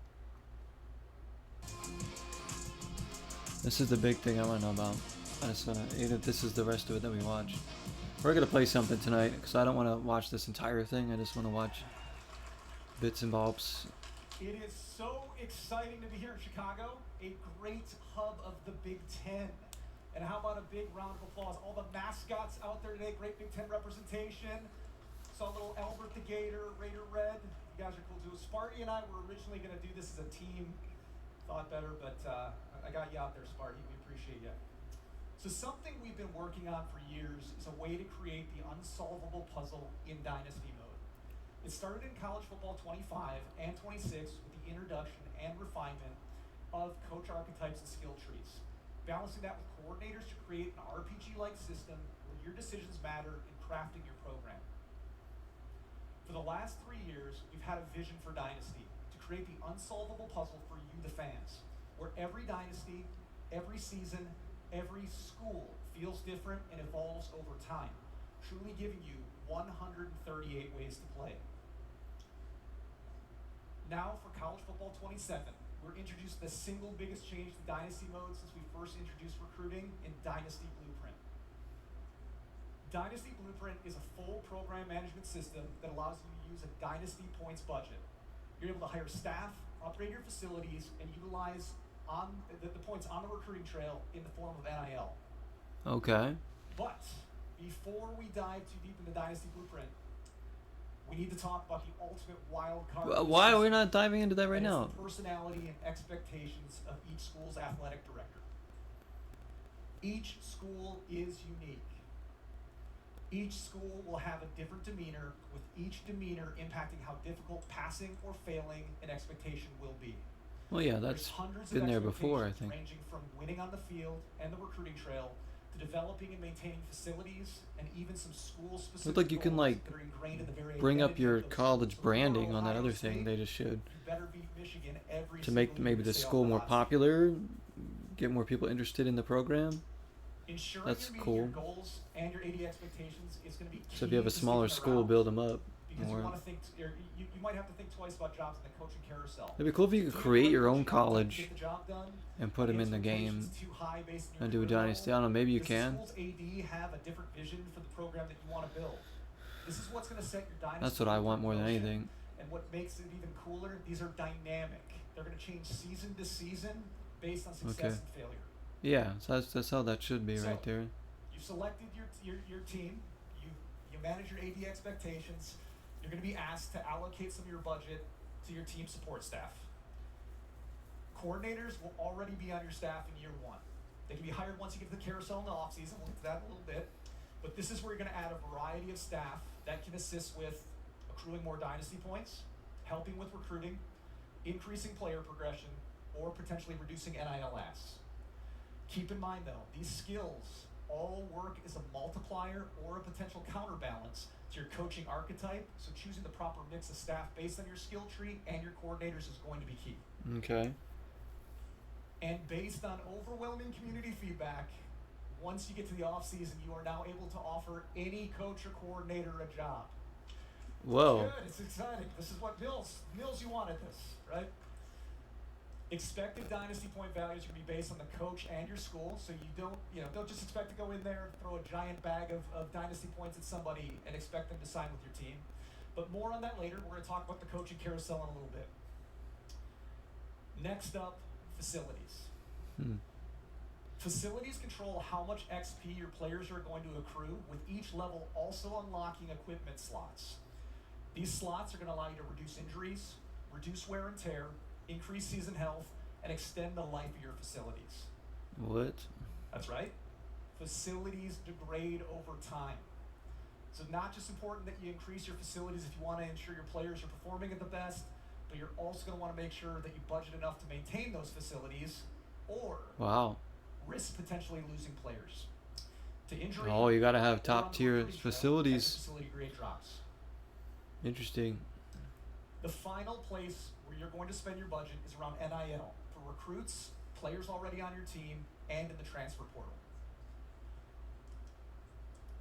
This is the big thing I want to know about. I just want to. This is the rest of it that we watch. We're gonna play something tonight because I don't want to watch this entire thing. I just want to watch bits and bobs. It is so exciting to be here in Chicago, a great hub of the Big Ten. And how about a big round of applause? All the mascots out there today, great Big Ten representation. Saw little Albert the Gator, Raider Red. You guys are cool too. Sparty and I were originally going to do this as a team. Thought better, but I got you out there, Sparty. We appreciate you. So something we've been working on for years is a way to create the unsolvable puzzle in Dynasty mode. It started in college football 25 and 26 with the introduction and refinement of coach archetypes and skill trees. Balancing that with coordinators to create an RPG-like system where your decisions matter in crafting your program. For the last 3 years, we've had a vision for Dynasty to create the unsolvable puzzle for you, the fans, where every dynasty, every season, every school feels different, and evolves over time, truly giving you 138 ways to play. Now for College Football 27, we're introducing the single biggest change to Dynasty Mode since we first introduced recruiting in Dynasty Blueprint. Dynasty Blueprint is a full program management system that allows you to use a Dynasty points budget. You're able to hire staff, upgrade your facilities, and utilize the points on the recruiting trail in the form of NIL. Okay. But before we dive too deep into Dynasty Blueprint, we need to talk about the ultimate wild card. Why are we not diving into that right and it's now? the personality and expectations of each school's athletic director. Each school is unique. Each school will have a different demeanor, with each demeanor impacting how difficult passing or failing an expectation will be. Well, yeah, There's that's hundreds been of there before, I expectations think. ranging from winning on the field and the recruiting trail to developing and maintaining facilities and even some school-specific Looked like you can, goals like, that are ingrained in the very bring up identity your of those college schools. So branding for on that Ohio other State, thing they just showed. you better beat Michigan every To make single maybe year the to stay school on the more hot seat. popular, get more people interested in the program. Ensuring That's you're meeting cool. your goals and your AD expectations is going to be key. So if you have a to smaller sticking school, around, build them up because more. you want to think, you might have to think twice about jobs in the coaching carousel. It'd be cool if you could Do create want your to own get the job done, college get the job done, and put them in the game expectations too high based on your and do a career dynasty. I level? don't know, maybe you Does can. the school's AD have a different vision for the program that you want to build? This is what's going to set your dynasty. That's what I want more than motion. anything. And what makes it even cooler, these are dynamic. They're going to change season to season based on success Okay. and failure. Yeah, so that's how that should be So, right there. You've selected your team. You manage your AD expectations. You're going to be asked to allocate some of your budget to your team support staff. Coordinators will already be on your staff in year one. They can be hired once you get to the carousel in the offseason. We'll get to that in a little bit. But this is where you're going to add a variety of staff that can assist with accruing more dynasty points, helping with recruiting, increasing player progression, or potentially reducing NIL asks. Keep in mind, though, these skills all work as a multiplier or a potential counterbalance to your coaching archetype, so choosing the proper mix of staff based on your skill tree and your coordinators is going to be key. Okay. And based on overwhelming community feedback, once you get to the off-season, you are now able to offer any coach or coordinator a job. Whoa. Good, it's exciting. This is what Mills, you wanted this, right? Expected dynasty point values are going to be based on the coach and your school, so you don't just expect to go in there, throw a giant bag of dynasty points at somebody and expect them to sign with your team. But more on that later. We're going to talk about the coaching carousel in a little bit. Next up, facilities. Facilities control how much XP your players are going to accrue, with each level also unlocking equipment slots. These slots are going to allow you to reduce injuries, reduce wear and tear, increase season health, and extend the life of your facilities. What? That's right. Facilities degrade over time. So not just important that you increase your facilities if you want to ensure your players are performing at the best, but you're also going to want to make sure that you budget enough to maintain those facilities, or Wow. risk potentially losing players to injury. Oh, you gotta have or top on the tier recruiting trail as the facilities. facility grade drops. Interesting. The final place where you're going to spend your budget is around NIL for recruits, players already on your team, and in the transfer portal.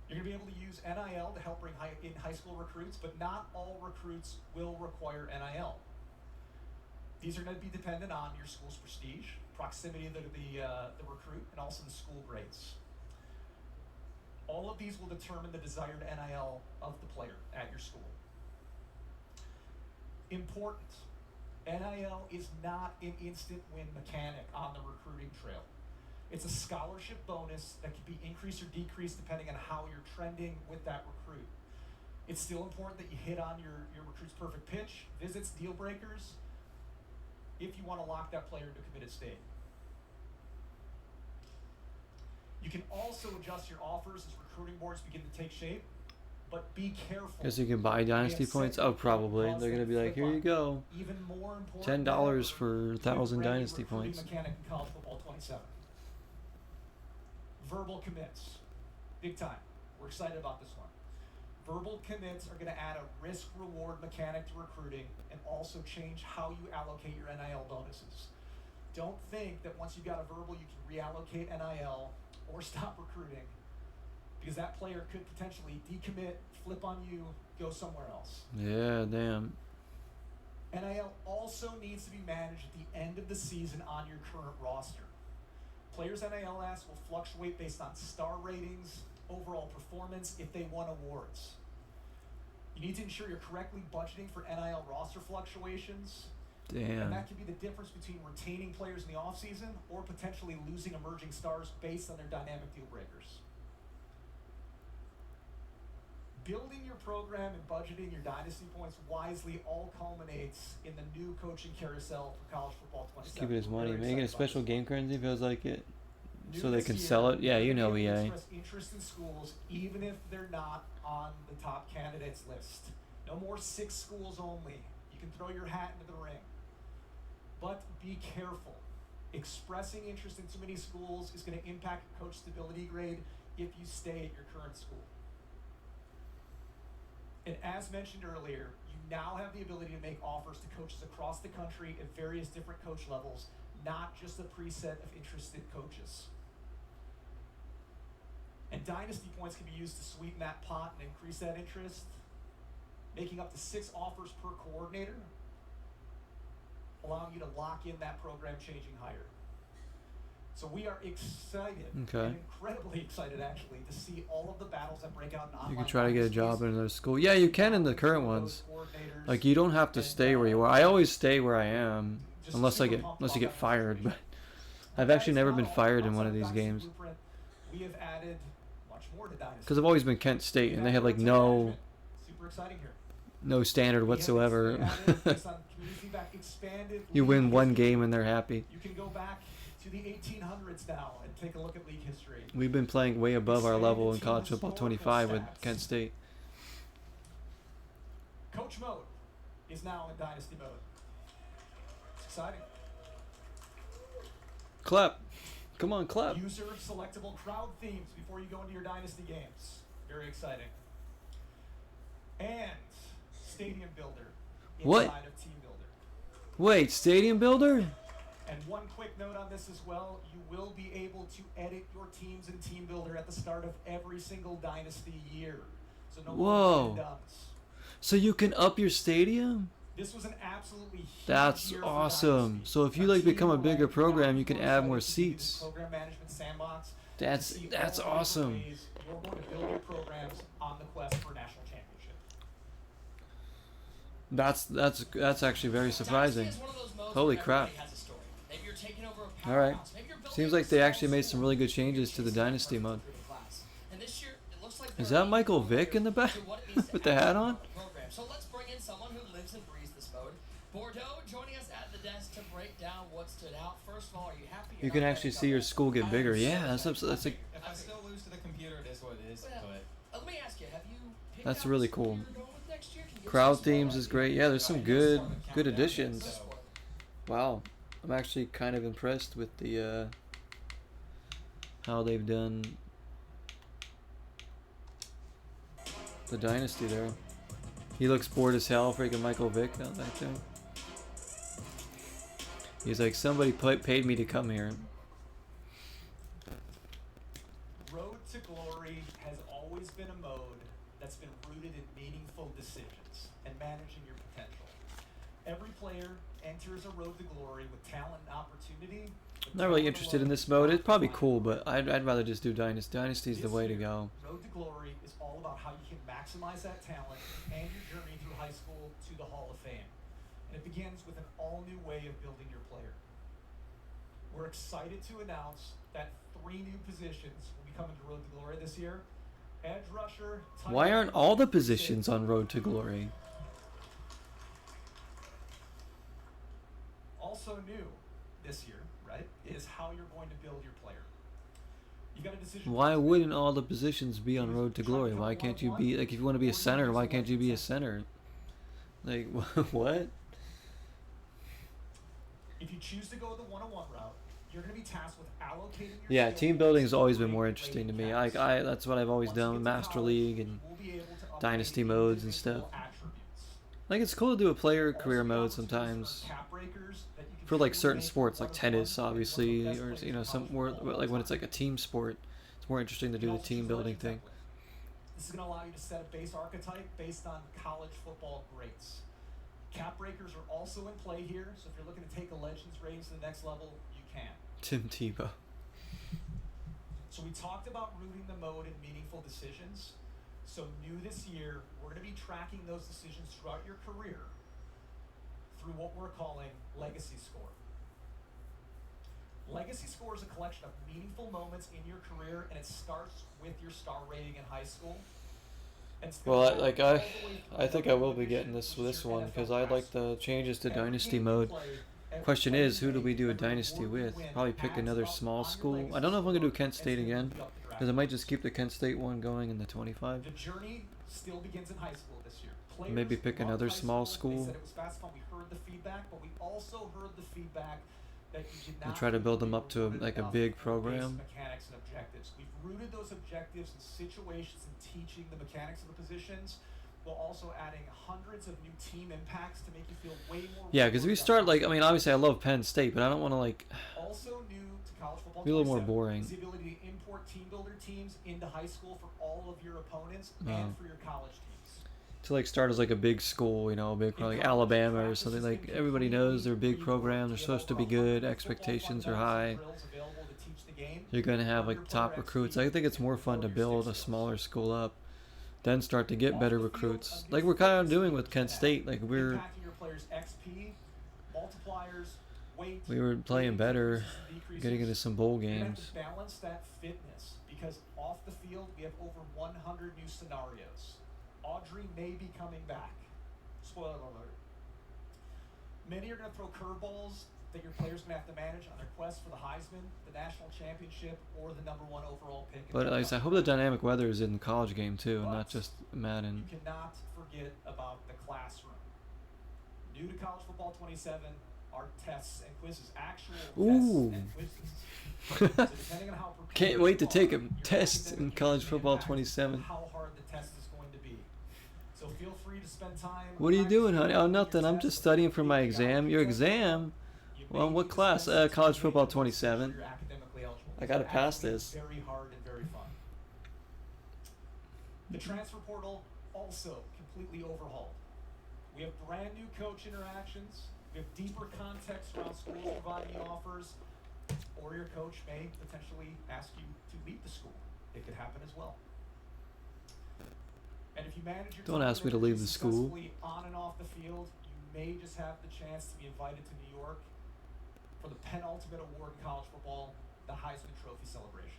You're going to be able to use NIL to help bring in high school recruits, but not all recruits will require NIL. These are going to be dependent on your school's prestige, proximity to the recruit, and also the school grades. All of these will determine the desired NIL of the player at your school. Important. NIL is not an instant win mechanic on the recruiting trail. It's a scholarship bonus that can be increased or decreased depending on how you're trending with that recruit. It's still important that you hit on your recruit's perfect pitch, visits, deal breakers, if you want to lock that player into a committed state. You can also adjust your offers as recruiting boards begin to take shape, but be careful. Guess you can buy dynasty points. Oh, probably. They're gonna be like, here you go. Even more important, $10 for 1,000 ready dynasty recruiting points. mechanic in College Football 27. Verbal commits, big time. We're excited about this one. Verbal commits are going to add a risk-reward mechanic to recruiting and also change how you allocate your NIL bonuses. Don't think that once you've got a verbal, you can reallocate NIL or stop recruiting because that player could potentially decommit, flip on you, go somewhere else. Yeah, damn. NIL also needs to be managed at the end of the season on your current roster. Players' NIL asks will fluctuate based on star ratings, overall performance, if they won awards. You need to ensure you're correctly budgeting for NIL roster fluctuations. Damn. And that can be the difference between retaining players in the offseason or potentially losing emerging stars based on their dynamic deal breakers. Building your program and budgeting your dynasty points wisely all culminates in the new coaching carousel for college football 27. Just keep it as money. Very Making a excited about special this. game currency feels like it. New So they this can year, sell it. Yeah, you you're know gonna be able to EA. express interest in schools even if they're not on the top candidates list. No more 6 schools only. You can throw your hat into the ring. But be careful. Expressing interest in too many schools is going to impact your coach stability grade if you stay at your current school. And as mentioned earlier, you now have the ability to make offers to coaches across the country at various different coach levels, not just a preset of interested coaches. And dynasty points can be used to sweeten that pot and increase that interest, making up to 6 offers per coordinator, allowing you to lock in that program changing hire. So we are excited, Okay. and incredibly excited actually, to see all of the battles that break out in online You can try to get a job dynasties. in another school. Yeah, you can in the current ones. Like you don't have to stay where you are. I always stay where I am, unless you get fired. But I've actually never been fired in one of these games We have added much more to Dynasty. because I've always been Kent State, and they had like no Super exciting here. standard whatsoever. Added, based on community feedback, expanded You league win one history. game and they're happy. You can go back to the 1800s now and take a look at league history. We've been playing way above our level in college football 25 with Stats. Kent State. Coach mode is now in Dynasty mode. It's exciting. Clap. Come on, clap. User selectable crowd themes before you go into your Dynasty games. Very exciting. And Stadium Builder inside What? of Team Builder. Wait, Stadium Builder? And one quick note on this as well, you will be able to edit your teams in Team Builder at the start of every single Dynasty year. So no Whoa. more dumbs. So you can up your stadium? This was an absolutely huge That's year for awesome. Dynasty. So if you Our like team become a will bigger have program, you can more add more excited to use seats. Program management sandbox. That's to see that's all the different awesome. ways you're going to build your programs on the quest for a national championship. That's actually very surprising. Dynasty is one of those modes Holy where crap. everybody has a story. Maybe you're taking over a All right. powerhouse. Maybe you're building Seems a like they small actually made some school. really good Maybe you're changes to the chasing that Dynasty perfect mode. recruiting class. And this year, it looks like Is there that are Michael 8 Vick in the back to what it needs to with the happen hat to on? run a program. So let's bring in someone who lives and breathes this mode. Bordeaux joining us at the desk to break down what stood out. First of all, are you happy? You can actually see your school get bigger. Yeah, that's a If I still lose to the computer, it is what it is. Well, But let me ask you, have you picked That's out really the school cool. you're going with next year? Can you give us Crowd some small themes is ideas? great. Yeah, there's some good additions. So, Wow, I'm actually kind of impressed with the how they've done the Dynasty there. He looks bored as hell, freaking Michael Vick out back there. He's like, somebody paid me to come here. Road to Glory has always been a mode that's been rooted in meaningful decisions and managing your potential. Every player enters a road to glory with talent and opportunity. but Not really talent interested in alone this mode. does It's probably not cool, define but I'd rather just do Dynasty. Dynasty's the This way to year, go. Road to Glory is all about how you can maximize that talent and your journey through high school to the Hall of Fame. And it begins with an all-new way of building your player. We're excited to announce that 3 new positions will be coming to Road to Glory this year. Edge rusher. tight Why end, aren't all the and positions safety. on Road to Glory? Also new this year, right, is how you're going to build your player. You got a decision. Why wouldn't all the positions be on Road to Glory? Why can't you be, like, if you want to be a center, why can't you be a center? Like, what? If you choose to go the one-on-one route, you're going to be tasked with allocating your Yeah, skill team building's points always to been more great interesting to rating me. caps. That's what I've always Once you done, get to Master college, League you and will be able to upgrade Dynasty modes and stuff. individual attributes. Like, it's cool to do a player Also, career the mode opportunities sometimes. for cap breakers that you can For like truly certain make sports, one like of the tennis, fun and one of the obviously, best or plays you know, in some college more football all like when time. it's like a team sport. It's more interesting to do the team building thing. This is going to allow you to set a base archetype based on college football greats. Cap breakers are also in play here, so if you're looking to take a Legends rating to the next level, you can. Tim Tebow. So we talked about rooting the mode in meaningful decisions. So new this year, we're going to be tracking those decisions throughout your career through what we're calling Legacy Score. Legacy Score is a collection of meaningful moments in your career, and it starts with your star rating in high school. Well, I think I will be getting this one because I like the changes to Dynasty mode. Question is, who do we do a Dynasty with? Probably pick another small school. I don't know if I'm going to do Kent State again, because I might just keep the Kent State one going in the 25. The journey still begins in high school this year. Maybe pick another small school. They said it was fast fun. We heard the feedback, but we also heard the feedback that you did not And try to build them up to a big program. Mechanics and objectives. We've rooted those objectives in situations and teaching the mechanics of the positions, while also adding hundreds of new team impacts to make you feel way more. Yeah, because if you start obviously I love Penn State, but I don't want to Also new to college football. Be a little more boring. Is the ability to import team builder teams into high school for all of your opponents and for your college teams. To start as a big school, a big like Alabama or something, like everybody knows they're a big program, they're supposed to be good, expectations are high. You're going to have top recruits. I think it's more fun to build a smaller school up, then start to get better recruits. Like we're kind of doing with Kent State. Like we were playing better, getting into some bowl games. Balance that fitness because off the field we have over 100 new scenarios. Audrey may be coming back. Spoiler alert. Many are going to throw curveballs that your players are going to have to manage on their quest for the Heisman, the national championship, or the #1 overall pick. But I hope the dynamic weather is in the college game too, and not just Madden. You cannot forget about the classroom. New to College Football 27 are tests and quizzes. Actual tests and quizzes. So depending on how Can't wait to take a test in College Football 27. How hard the test is going to be. So feel free to spend time. What are you doing, honey? Oh, nothing. I'm just studying for my exam. Your exam? Well, what class? College Football 27. I gotta pass this. Very hard and very fun. The transfer portal also completely overhauled. We have brand new coach interactions. We have deeper context around schools providing offers, or your coach may potentially ask you to leave the school. It could happen as well. And if you manage your Don't ask me to leave the school. On and off the field, you may just have the chance to be invited to New York for the penultimate award in college football, the Heisman Trophy celebrations.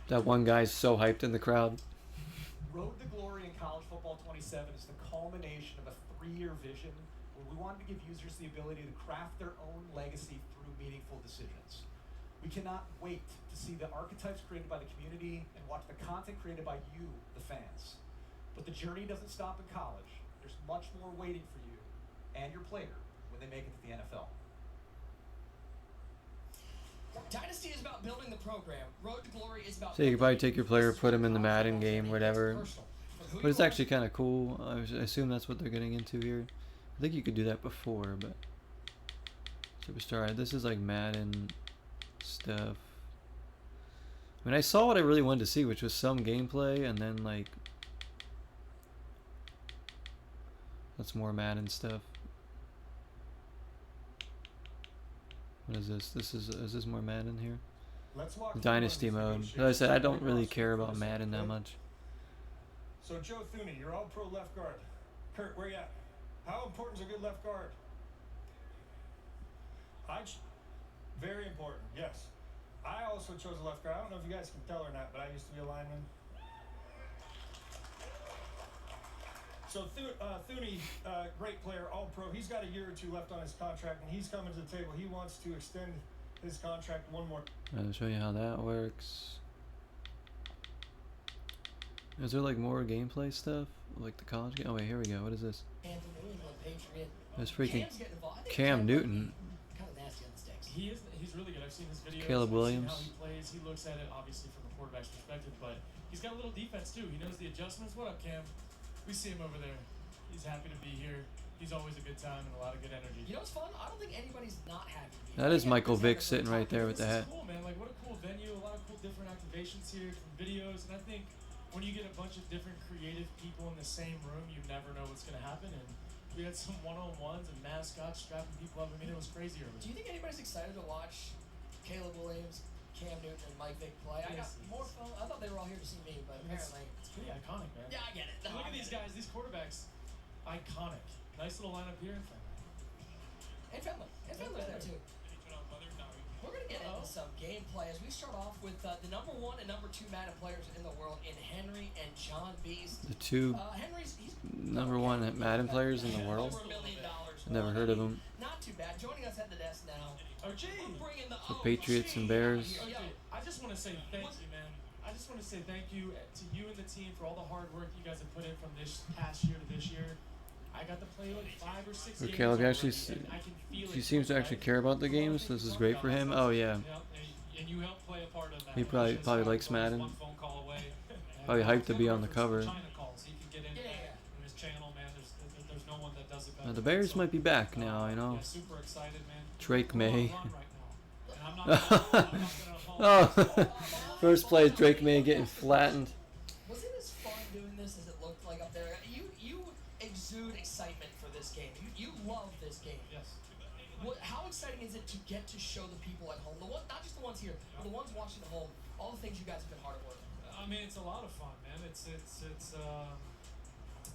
That one guy's so hyped in the crowd. Road to Glory in College Football 27 is the culmination of a 3-year vision where we wanted to give users the ability to craft their own legacy through meaningful decisions. We cannot wait to see the archetypes created by the community and watch the content created by you, the fans. But the journey doesn't stop in college. There's much more waiting for you and your player when they make it to the NFL. Dynasty is about building the program. Road to Glory is about. So you could probably take your player, put him in the Madden game, whatever. But it's actually kind of cool. I assume that's what they're getting into here. I think you could do that before, but Superstar. This is like Madden stuff. I mean, I saw what I really wanted to see, which was some gameplay, and then like that's more Madden stuff. What is this? Is this more Madden here? Dynasty mode. As I said, I don't really care about Madden that much. So Joe Thuney, you're all pro left guard. Kurt, where you at? How important is a good left guard? Very important, yes. I also chose a left guard. I don't know if you guys can tell or not, but I used to be a lineman. So Thuney, great player, all pro. He's got a year or two left on his contract, and he's coming to the table. He wants to extend his contract one more. I'll show you how that works. Is there like more gameplay stuff? Like the college game? Oh wait, here we go. What is this? There's freaking Cam Newton. He's really good. I've seen his videos. Caleb Williams. I've seen how he plays. He looks at it obviously from the quarterback's perspective, but he's got a little defense too. He knows the adjustments. What up, Cam? We see him over there. He's happy to be here. he's always a good time and a lot of good energy. You know what's fun? I don't think anybody's not happy to be That here. is Michael Vick sitting right there with the This hat. is cool, man. Like, what a cool venue. A lot of cool different activations here, from videos. And I think when you get a bunch of different creative people in the same room, you never know what's going to happen. And we had some one-on-ones and mascots strapping people up. I mean, it was crazy early. Do you think anybody's excited to watch Caleb Williams, Cam Newton, and Mike Vick play? I got more fun. I thought they were all here to see me, but apparently it's pretty iconic, man. Yeah, I get it. Look at these guys, these quarterbacks. Iconic. Nice little lineup here in Fenway. And Finley. And Finley's there too. We're going to get into some gameplay as we start off with the number 1 and number 2 Madden players in the world in Henry and John Beast. The two he's number 1 Madden players in the world. over $1 million. Never heard of them. Not too bad. Joining us at the desk now. OG. We're bringing the The Patriots and Bears. OG, I just want to say thank you, man. I just want to say thank you to you and the team for all the hard work you guys have put in from this past year to this year. I got to play like 5 or 6 games. Caleb actually, and I can feel he it seems to actually care about the games. This is great for him. Oh yeah. And you helped play a part of that. He probably likes Madden. One phone call away. Probably hyped to be on the cover. China calls. He can get in his channel, man. There's no one that does it better. Now, the Bears might be back now, you know. Yeah, super excited, man. Drake May. Oh, First play, Drake May getting flattened. Was it as fun doing this as it looked like up there? You exude excitement for this game. You love this game. Yes. How exciting is it to get to show the people at home, not just the ones here, but the ones watching at home, all the things you guys have been hard at work on? I mean, it's a lot of fun, man. It's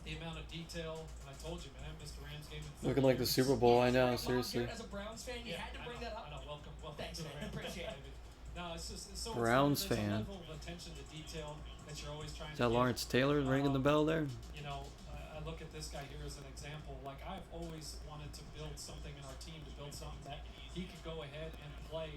the amount of detail. And I told you, man, Mr. Rams game. Looking like the Super Bowl, I know, seriously. As a Browns fan, you had to bring that up. I know. Welcome Thanks, to the man. Rams. Appreciate it. No, it's just it's so Browns there's fan. a level of attention to detail that you're always trying Is to that give. Lawrence Taylor ringing the bell there? You know, I look at this guy here as an example. Like, I've always wanted to build something in our team, to build something that he could go ahead and play.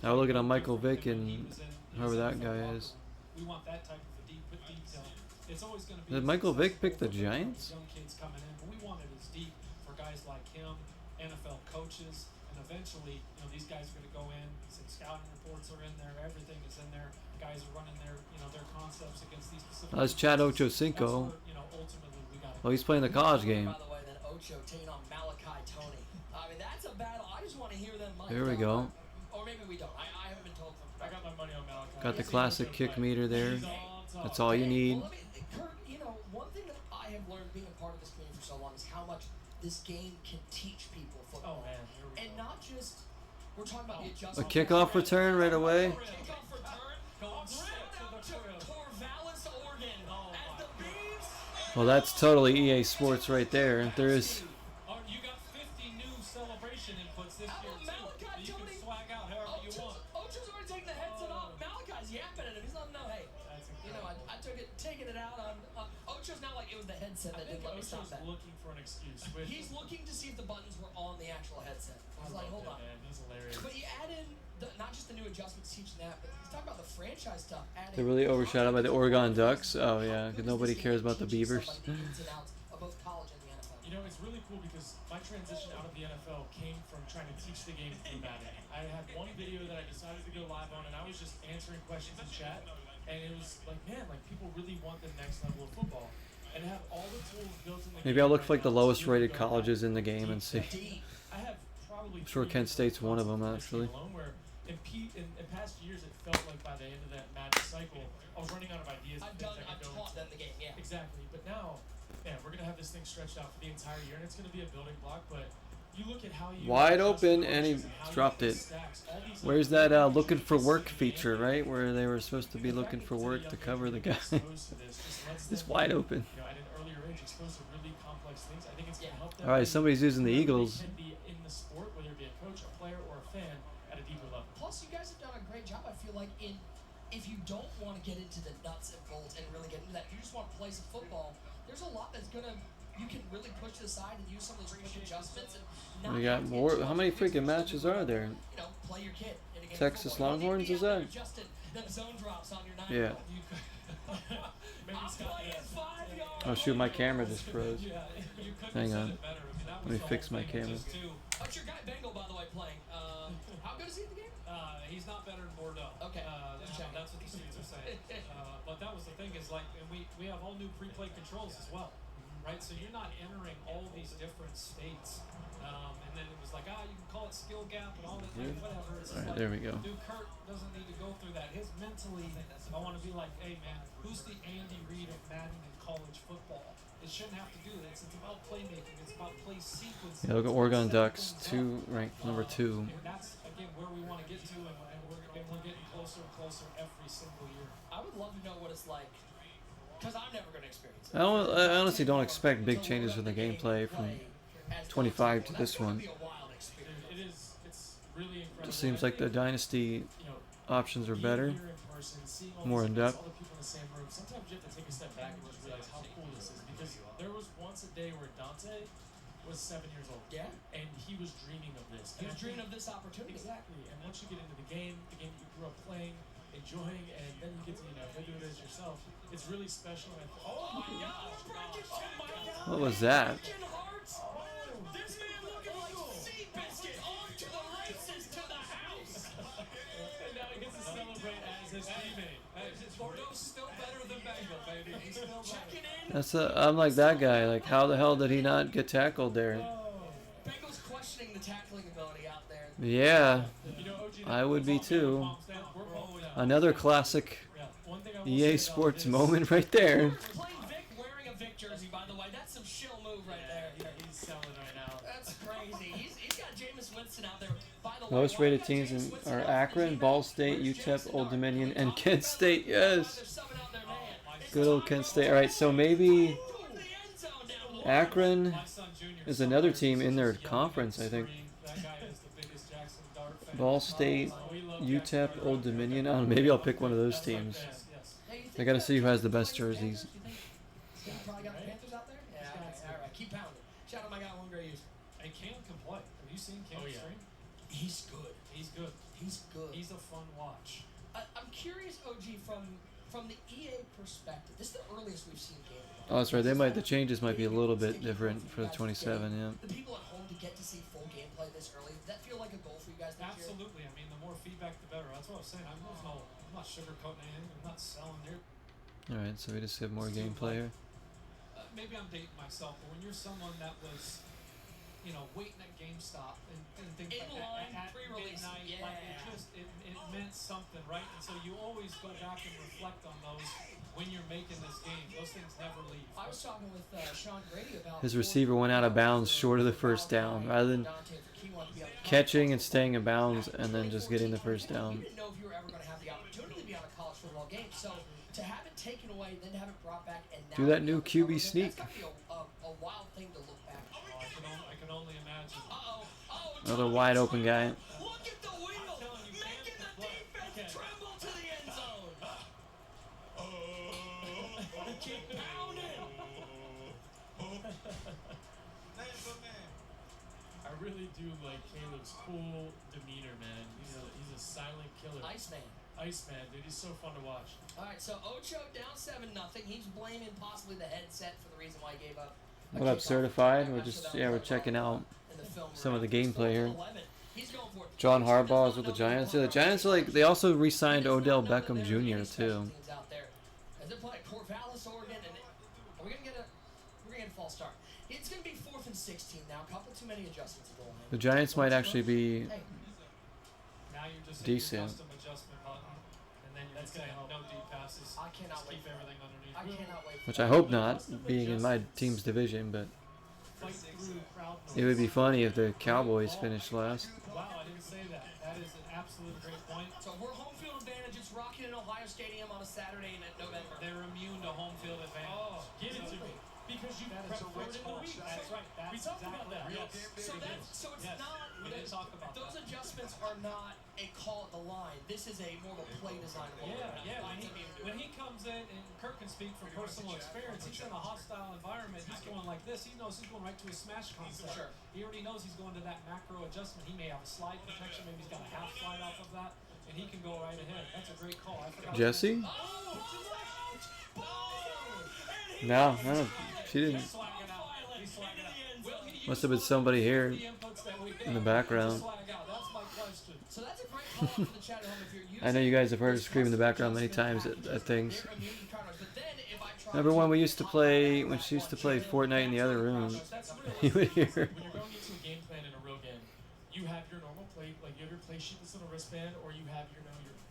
Now we're looking at Michael Vick different than and when he was in whoever his that NFL guy locker is. room. We want that type of a deep detail. It's always going to be. Did Michael Vick successful pick the for these Giants? Young kids coming in, but we want it as deep for guys like him, NFL coaches, and eventually, you know, these guys are going to go in. Some scouting reports are in there. Everything is in there. Guys are running their, you know, their concepts against these specific. That's Chad defenses. Ochocinco. That's where, you know, ultimately we got. Well, he's playing the college game. By the way, then Ocho taking on Malachi Tony. I mean, that's a battle. I just want to hear them. There we go. Or maybe we don't. I haven't been told from. I got my money on Malachi. Got the classic kick meter there. That's all you need. Well, Kurt, you know, one thing that I have learned being a part of this community for so long is how much this game can teach people football. Oh man, here we And go. not just we're talking about the A adjustment. kickoff return right away. Kickoff return. Going Shout out to Corvallis, Oregon. As the Beavs. Well, that's totally EA Sports right there. There is. You got 50 new celebration inputs this year too. Malachi That you can Tony. swag out however you want. Ocho's already taking the headset off. Malachi's yapping at him. He's letting him know, hey, That's you know, I took it, taking it out on. Ocho's now like it was the headset I that think didn't let me stop Ocho's that. looking for an excuse. Which He's looking to see if the buttons were on the actual headset. He's like, hold on. Man, he's hilarious. But you add in not just the new adjustments teaching that, but he's talking about the franchise stuff. They're really overshadowed by the Oregon Ducks. Oh yeah, because nobody cares about the Beavers. The ins and outs of both college and the NFL. You know, it's really cool because my transition out of the NFL came from trying to teach the game through Madden. I had one video that I decided to go live on, and I was just answering questions in chat, and it was like, man, like people really want the next level of football, and have all the tools built in the Maybe game I'll look for right like the now to lowest really rated go colleges in the game and see. I have probably I'm sure 3 Kent State's one of them alone, actually. where in past years, it felt like by the end of that Madden cycle, I was running out of ideas. I've taught them the game, yeah. Exactly, but now, man, we're gonna have this thing stretched out for the entire year, and it's gonna be a building block. But you look at how you Wide adjust open, the and he motions how you dropped put it. stacks, all these Where's little that things looking you for can work see in the feature, game. right? Where they were supposed to be looking for work to cover the guy. It's wide open. You know, at an earlier age, exposed to really complex things. I think it's gonna help them. All right, somebody's using the where they Eagles. can be in the sport, whether it be a coach, a player, or a fan, at a deeper level. Plus, you guys have done a great job. I feel like if you don't want to get into the nuts and bolts and really get into that, you just want to play some football. There's a lot that's gonna you can really push to the side and use some of those quick adjustments. And not We got have to more. get How too many much freaking into matches it. are there? You know, play your kid in a game of Texas football. You Longhorns, need to is be out there that? adjusting them zone drops on your 9. Yeah. Maybe I'm Scott, playing 5 yards. Oh shoot, my camera just froze. Yeah, you couldn't Hang have said on. it better. I mean, that Let was me the fix whole my thing. It's camera. just too- What's your guy Bengal, by the way, playing? How good is he at the game? He's not better than Bordeaux. Okay, That's, just checking. that's what the students are saying. But that was the thing is like, and we have all new pre-play controls as well. right? So you're not entering all these different states. And then it was like, you can call it skill gap and all that, like, whatever. It's All right, like, there we go. dude, Kurt doesn't need to go through that. His mentally, I want to be like, hey, man, who's the Andy Reid of Madden and college football? It shouldn't have to do this. It's about playmaking. It's about play sequencing. Yeah, look at Oregon Ducks, ranked number 2. And that's, again, where we want to get to, and we're getting closer and closer every single year. I would love to know what it's like, because I'm never going to experience it. I honestly don't expect big changes in the gameplay from 25 to this one. It is. It's really incredible. Just seems like the Dynasty options are better, more in depth. Sometimes you have to take a step back and just realize how cool this is, because there was once a day where Dante was 7 years old. Yeah. And he was dreaming of this. He was dreaming of this opportunity. Exactly. And once you get into the game that you grew up playing, enjoying, and then you get to, do it as yourself, it's really special. And oh my gosh! What was that? This man looking like Seabiscuit on to the races to the house. And now he gets to celebrate as his teammate. Bordeaux's still better than Bengal, baby. He's still checking in. I'm like that guy. Like, how the hell did he not get tackled there? Bengal's questioning the tackling ability out there. Yeah, I would be too. Another classic EA Sports moment right there. Playing Vic wearing a Vic jersey, by the way. That's some shill move right there. Yeah, he's selling right now. That's crazy. He's got Jameis Winston out there. By the way, Lowest rated teams are Akron, Ball State, UTEP, Old Dominion, and Kent State. Yes. Good old Kent State. All right, so maybe Akron is another team in their conference, I think. Ball State, UTEP, Old Dominion. I don't know, maybe I'll pick one of those teams. I gotta see who has the best jerseys. You probably got the Panthers out there? Yeah, okay. All right. Keep pounding. Shout out my guy, One Gray User. And Cam can play. Have you seen Cam stream? He's good. He's good. He's good. He's a fun watch. I'm curious, OG, from the EA perspective. This is the earliest we've seen gameplay. Oh, that's right. The changes might be a little bit different for the 27. Yeah. The people at home to get to see full gameplay this early. Does that feel like a goal for you guys this year? Absolutely. I mean, the more feedback, the better. That's what I was saying. I'm not sugarcoating anything. I'm not selling here. All right, so we just have more gameplay here. Maybe I'm dating myself, but when you're someone that was, waiting at GameStop and things In like line, that at pre-release, midnight, yeah. like it meant something, right? And so you always go back and reflect on those when you're making this game. Those things never leave. I was talking with Sean Grady about His receiver went out of bounds short of the first down, rather than catching and staying in bounds and then just getting the first down. You didn't know if you were ever going to have the opportunity to be on a college football game. So to have it taken away, then to have it brought back, and now Do that new QB sneak. That's got to be a wild thing to look back on. I can only imagine. Another wide open guy. Look at the wheel, making the defense tremble to the end zone. Keep pounding. I really do like Caleb's cool demeanor, man. He's a silent killer. Iceman, dude. He's so fun to watch. All right, so Ocho down 7-0. He's blaming possibly the headset for the reason why he gave up. What up, Certified? We're checking out some of the gameplay here. John Harbaugh is with the Giants. Yeah, the Giants they also re-signed Odell Beckham Jr. too. As they're playing Corvallis, Oregon, and we're gonna get a false start. It's gonna be 4th and 16 now. A couple too many adjustments at the line. The Giants might actually be Now you're just decent. custom adjustment button, and then you're saying no deep passes. I cannot just wait keep for everything underneath. I cannot wait. Which I hope not, being in my team's division, but it would be funny if the Cowboys finished last. Wow, I didn't say that. That is an absolute great point. So we're home field advantage. It's rocking in Ohio Stadium on a Saturday in November. They're immune to home field advantage. Give it to me. Because you preferred in the week. That's right. We talked about that. So it's not. We didn't talk about those adjustments are not a call at the line. This is a more of a play design. Yeah. When he comes in, and Kirk can speak from personal experience, he's in a hostile environment. He's going like this. He knows he's going right to a smash concept. Sure. He already knows he's going to that macro adjustment. He may have a slide protection. Maybe he's got a half slide off of that, and he can go right ahead. That's a great call. I forgot. Jesse? No, she didn't. Must have been somebody here in the background. So that's a great call for the chat at home if you're using I know you guys have heard us scream in the background many times at things. But then if I try Remember when we used to play, when she used to play Fortnite in the other room? That's You would realistic. hear. When you're going into a game plan in a real game, you have your normal play, like you have your play sheet that's on a wristband, or you have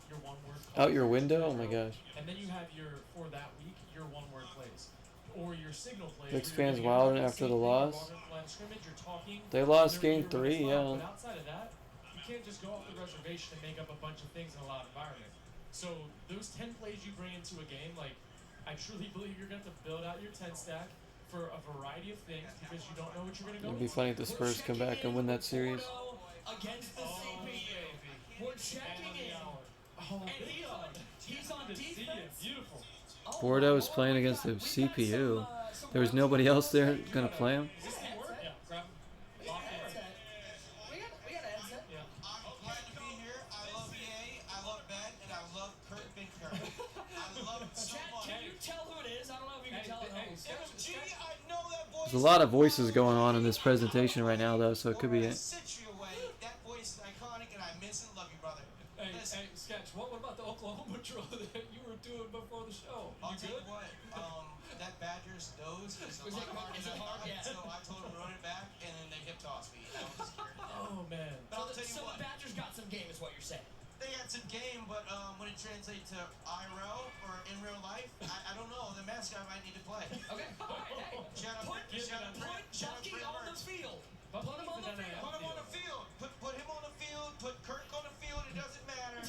your one word. Out your window? Oh my gosh. And then you have your for that week your one word plays, or your signal plays. Knicks fans wilding after the loss. They lost game 3, yeah. But outside of that, you can't just go off the reservation and make up a bunch of things in a loud environment. So those 10 plays you bring into a game, like I truly believe you're going to have to build out your 10 stack for a variety of things because you don't know what you're going to go. It'd be funny if the Spurs come back and win that series. Against the CPU. We're checking in. Oh, And he's on defense. Beautiful. Bordeaux is playing against the CPU. There was nobody else there gonna play him. Is this the word? Yeah, grab him. Lock in. We got a headset. Yeah. I'm glad to be here. I love EA, I love Ben, and I love Kurt Binker. I love it so much. Can you tell who it is? I don't know if you can tell it. MG, I know that voice. There's a lot of voices going on in this presentation right now, though, so it could be it. That voice is iconic, and I miss and love you, brother. Hey, Sketch, what about the Oklahoma drill that you were doing before the show? I'll tell you what, that Badger's nose is a lot harder than I thought, so I told him to run it back, and then they hip tossed me. I was scared. Oh, man. But I'll tell you So what, the Badgers got some game, is what you're saying. they had some game, but when it translates to IRL or in real life, I don't know. The mascot might need to play. Okay, all right, hey. Shout out, Put Bucky on the field. Put him on the field. Put him on the field. Put him on the field. Put Kirk on the field. It doesn't matter.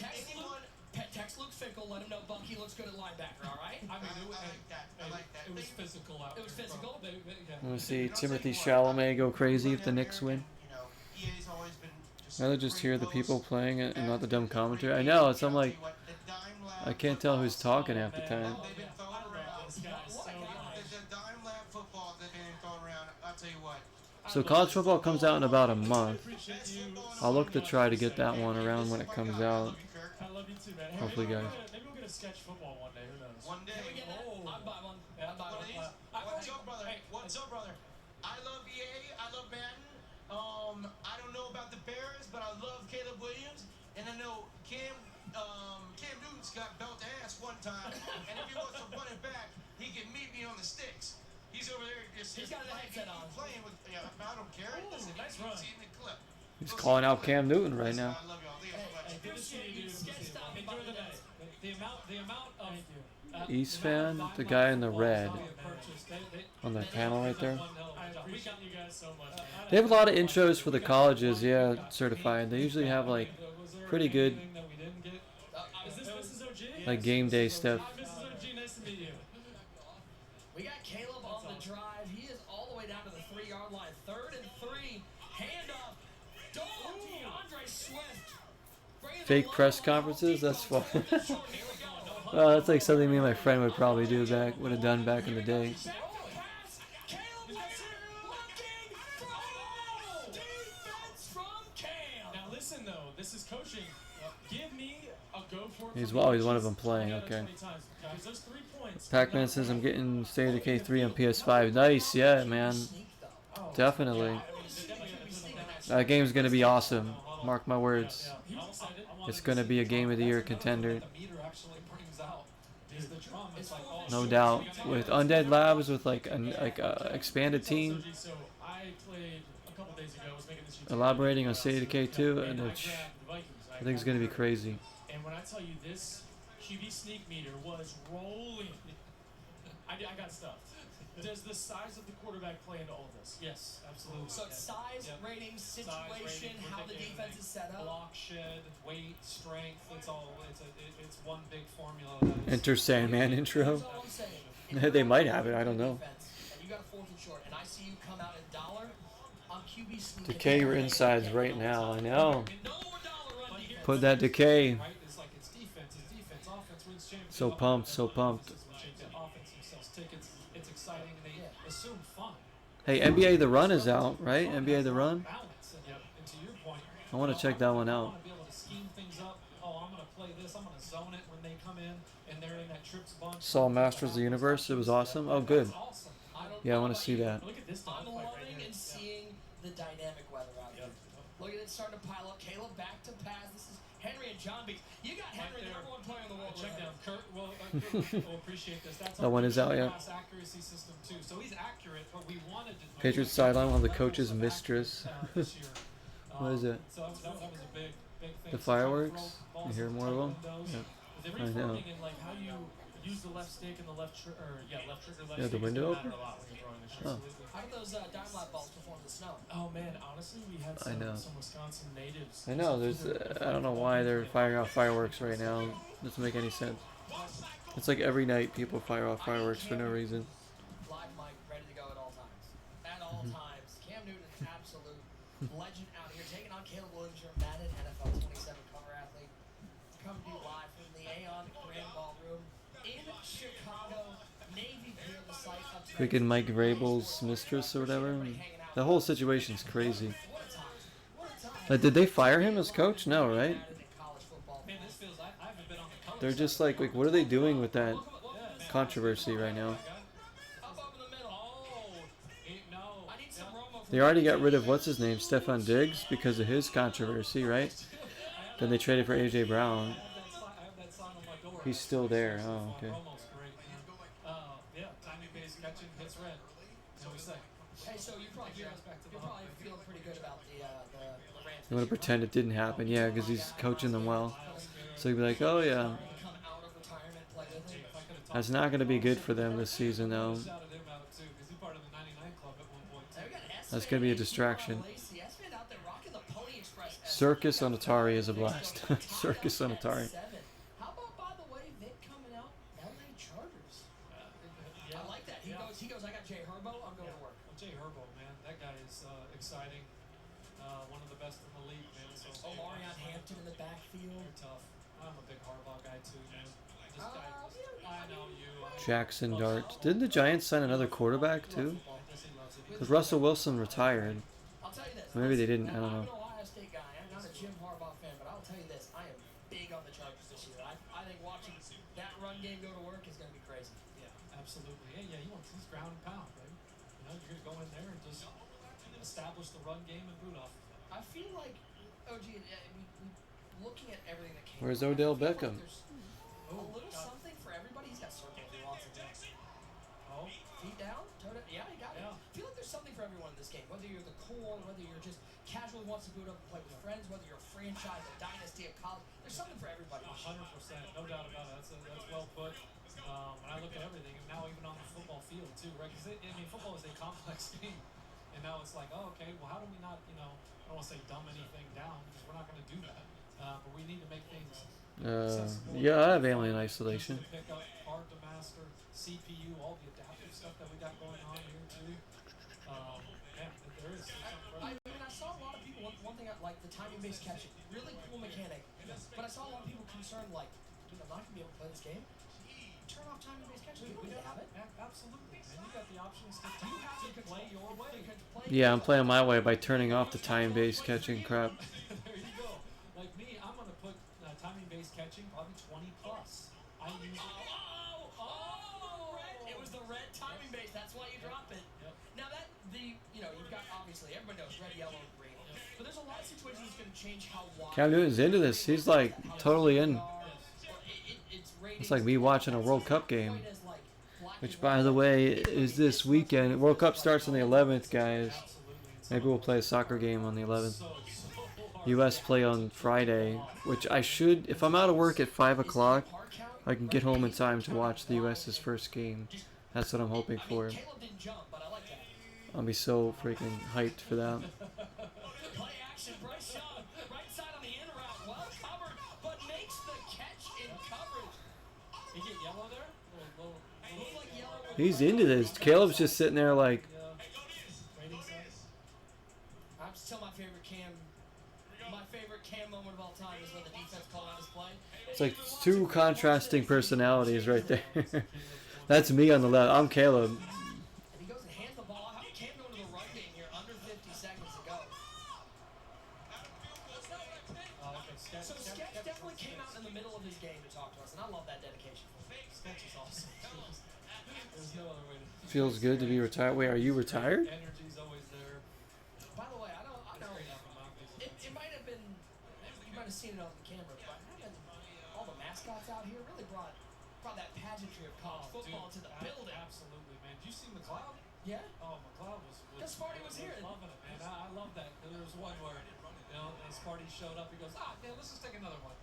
Text Luke Fickle. Let him know Bucky looks good at linebacker. All right. I mean, I like that. I like that. It was physical out It was there, physical. bro. Yeah. I'm gonna see Timothy Chalamet go crazy if the Knicks win. You know, EA's always been I'd rather just hear the people playing it and not the dumb commentary. I know, it's I'm like, I can't tell who's talking half the time. They've been throwing around. The dime lab football they've been throwing around. I'll tell you what. So college football comes out in about a month. I'll look to try to get that one around when it comes out. I love you too, man. Hey, Hopefully, maybe guys. Maybe we'll get a sketch football one day. Who knows? One day. Can we get that? I'd buy one. I'd buy one. What's up, brother? What's up, brother? I love EA. I love Madden. I don't know about the Bears, but I love Caleb Williams, and I know Cam Newton's got belt ass one time, and if he wants to run it back, he can meet me on the sticks. He's over there just He's got the headset on. Playing with. Yeah, I don't care. Listen, nice you can run. see in the clip. He's calling out Cam Newton right now. I love y'all. Thank you so much. Good to see you, dude. Enjoy the day. The amount of East fan, the guy in the red on the panel right there. I appreciate you guys so much. They have a lot of intros for the colleges, yeah, certified. They usually have like pretty good Is this Mrs. OG? like game day stuff. Hi, Mrs. OG. Nice to meet you. We got Caleb on the drive. He is all the way down to the 3-yard line. 3rd and 3. Handoff. DeAndre Swift. Fake press conferences, that's fun. That's like something me and my friend would probably do would have done back in the day. Now listen though, this is coaching. Give me a go for it. He's one of them playing, okay. Those 3 points. Pac-Man says I'm getting State of Decay 3 on PS5. Nice, yeah, man. Definitely. That game's gonna be awesome. Mark my words. It's gonna be a Game of the Year contender. No doubt. With Undead Labs, with like an expanded team, elaborating on State of Decay 2, and I think it's gonna be crazy. And when I tell you this QB sneak meter was rolling, I got stuffed. Does the size of the quarterback play into all this? Yes, absolutely. So it's size, rating, situation, how the defense is set up. Block, shed, weight, strength. It's all. It's one big formula. Enter Sandman intro. That's all I'm saying. They might have it. I don't know. And you got a 4th and short, and I see you come out at dollar on QB sneak. Decay your insides right now. I know. No more dollar run defense. Put that decay. Right? It's like it's defense. Offense wins championships. So pumped. So pumped. Offense themselves tickets. It's exciting. And they assume fun. Hey, NBA The Run is out, right? NBA The Run. Balance. And to your point, I want to check that one I out. want to be able to scheme things up. Oh, I'm going to play this. I'm going to zone it when they come in and they're in that trips bunch. Saw Masters of the Universe. It was awesome. Oh, good. Awesome. Yeah, I want to see that. Look at this I'm dog fight loving right here. and seeing the dynamic weather out here. Look at it starting to pile up. Caleb back to pass. This is Henry and John Beats. You got Henry, the number one player in the world. Check right down. now. Kurt will appreciate this. That's That one is out, yeah. pass accuracy system too. So he's accurate, but we wanted to. Patriots sideline will have the coach's mistress. This year. What is it? So that was a big thing. The fireworks? You hear more of them? Yeah. They're I know. reforming in like how you use the left stick and the left trigger, left trigger, left Yeah, the stick window matter open? a lot when you're throwing this shit. Oh. Absolutely. How did those dime lap balls perform in the snow? Oh man, honestly, we had I know. some Wisconsin natives. I know. There's. I don't know why they're firing off fireworks right now. Doesn't make any sense. It's like every night people fire off fireworks for no reason. Live mic ready to go at all times. At all times. Cam Newton, an absolute legend out here, taking on Caleb Williams, your Madden NFL 27 cover athlete. Coming to you live from the Aon Grand Ballroom in Chicago. Navy Pier, the site of Freaking Mike Vrabel's mistress or whatever. The whole situation's crazy. Like, did they fire him as coach? No, right? Man, this feels. I haven't been on the color They're side. just like, what are they doing with that controversy right now? They already got rid of what's his name, Stephon Diggs, because of his controversy, right? Then they traded for AJ Brown. He's still there. Oh, okay. Yeah, timing based catching hits red. So we say. Hey, so you're probably feeling pretty good about the Rams. I'm gonna pretend it didn't happen, yeah, because he's coaching them well. So he'd be like, oh yeah. Come out of retirement, play with him. That's not gonna be good for them this season, though. Shouted him out too, because he's part of the 99 club at one point. Hey, we got That's gonna be a distraction. Lacey. S-Man out there rocking the Pony Express. Circus on Atari is a blast. Circus on Atari. How about, by the way, Vic coming out, LA Chargers? Yeah. I like that. He goes, I got Jay Herbo, I'm going to work. Well, Jay Herbo, man, that guy is exciting. One of the best in the league, man. So Omarion Hampton in the backfield. They're tough. I'm a big Harbaugh guy too, man. This guy, I know you. Jackson Dart. Didn't the Giants sign another quarterback too? Because Russell Wilson retired. I'll tell you this. Maybe they didn't. I don't I'm know. an Ohio State guy. I'm not a Jim Harbaugh fan, but I'll tell you this. I am big on the Chargers this year. I think watching that run game go to work is going to be crazy. Yeah, absolutely. Yeah, he wants his ground and pound, right? You know, you're going to go in there and just establish the run game and boot off. I feel like, OG, looking at everything that came. Where's out, Odell I feel like Beckham? there's a little something for everybody. He's got circle if he wants it. Oh, Feet down, toe down. Yeah, he got it. Yeah. I feel like there's something for everyone in this game. Whether you're the core, whether you're just casually wants to boot up and play with friends, whether you're a franchise, a dynasty, a college. There's something for everybody. 100%, no doubt about it. That's well put. When I look at everything, and now even on the football field too, right? Because football is a complex game, and now it's like, oh, okay, well, how do we not, I don't want to say dumb anything down because we're not going to do that, but we need to make things. Yeah, I have Alien Isolation. To pick up, hard to master, CPU, all the adaptive stuff that we got going on here too. Yeah, there is. I saw a lot of people. One thing I like the timing-based catching, really cool mechanic. But I saw a lot of people concerned, like, dude, I'm not gonna be able to play this game. Turn off timing-based catching. You don't need to have it. Absolutely, man. You got the options to play your way. Yeah, I'm playing my way by turning off the time-based catching crap. There you go. Like me, I'm gonna put timing-based catching probably 20 plus. I use it. Red. It was the red timing base. That's why you drop it. Yep. Now you've got obviously everybody knows red, yellow, and green. But there's a lot of situations that's going to change how wide. Cam Newton's into this. He's like totally in. It's like me watching a World Cup game. Which, by the way, is this weekend. World Cup starts on the 11th, guys. Maybe we'll play a soccer game on the 11th. U.S. play on Friday, which I should, if I'm out of work at 5 o'clock, I can get home in time to watch the U.S.'s first game. That's what I'm hoping for. I'll be so freaking hyped for that. Play action, Bryce Young, right side on the in route, well covered, but makes the catch in coverage. You get yellow there? Looked like yellow. He's into this. Caleb's just sitting there like, I'm still my favorite Cam moment of all time is when the defense called out his play. it's like two contrasting personalities right there. That's me on the left. I'm Caleb. And he goes and hands the ball. How did Cam go into the run game here under 50 seconds to go? So Sketch definitely came out in the middle of his game to talk to us, and I love that dedication. Sketch is awesome. There's no other way to. Feels good to be retired. Wait, are you retired? Energy's always there. By the way, I know. It might have been. You might have seen it on the camera, but having all the mascots out here really brought that pageantry of college football to the building. Absolutely, man. Did you see McLeod? Yeah. Oh, McLeod was Sparty was here. Loving it, man. I love that. There was one where, Sparty showed up. He goes, man, let's just take another one.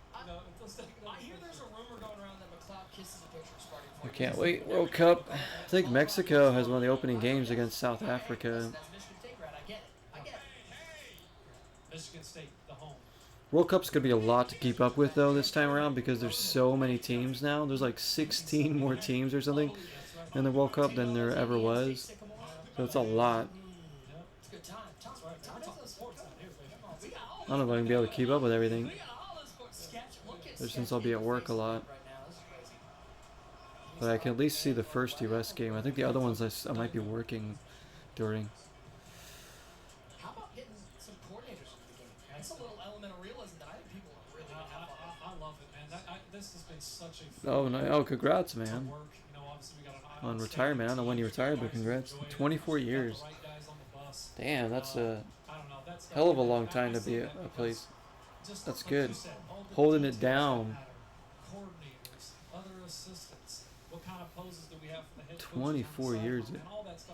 Let's take another one. I hear there's a rumor going around that McLeod kisses a picture of Sparty. I can't wait. World Cup. I think Mexico has one of the opening games against South Africa. That's Michigan State grad. I get it. Michigan State, the home. World Cup's going to be a lot to keep up with, though, this time around because there's so many teams now. There's like 16 more teams or something in the World Cup than there ever was. So it's a lot. I don't know if I can be able to keep up with everything. Since I'll be at work a lot. But I can at least see the first US game. I think the other ones I might be working during. How about getting some coordinators for the game? That's a little element of realism that I think people really have fun. I love it, man. This has been such a Oh, no. Oh, congrats, man. work. Obviously we got On retirement. I don't know when you retired, but congrats. 24 years. Damn, that's a hell of a long time to be at a place. That's good. Holding it down. Coordinators, other assistants. What kind of poses do we have for the head coach? 24 years.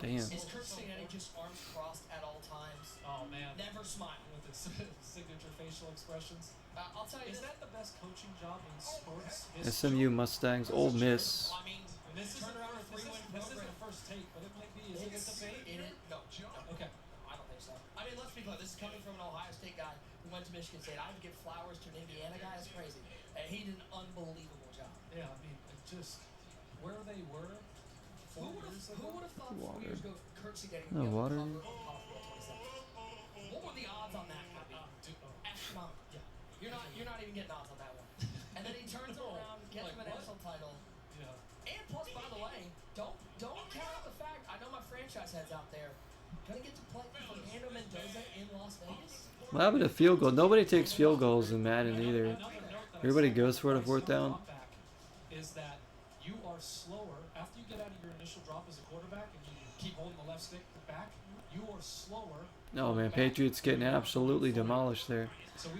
Damn. Is Kurt Stingani just arms crossed at all times? Oh, man. Never smiling. With his signature facial expressions. I'll tell you Is that the best coaching job in sports? SMU Mustangs, Ole Miss. I mean, this isn't the first take, but it might be. Is it a debate? No. Okay. I don't think so. I mean, let's be clear. This is coming from an Ohio State guy who went to Michigan State. I would give flowers to an Indiana guy. That's crazy. He did an unbelievable job. Yeah, I mean, just where they were 4 years ago. Who would have thought 4 years ago Kurt Stingani No water. What were the odds on that? Astronomical. Yeah. You're not even getting odds on that one. And then he turns it around, gets him a national title. Yeah. And plus, by the way, don't count out the fact. I know my franchise heads out there. Gonna get to play Fernando Mendoza in Las Vegas. What happened to field goal? Nobody takes field goals in Madden either. Everybody goes for it a fourth down. Is that you are slower after you get out of your initial drop as a quarterback and you keep holding the left stick back. You are slower. Oh man, Patriots getting absolutely demolished there.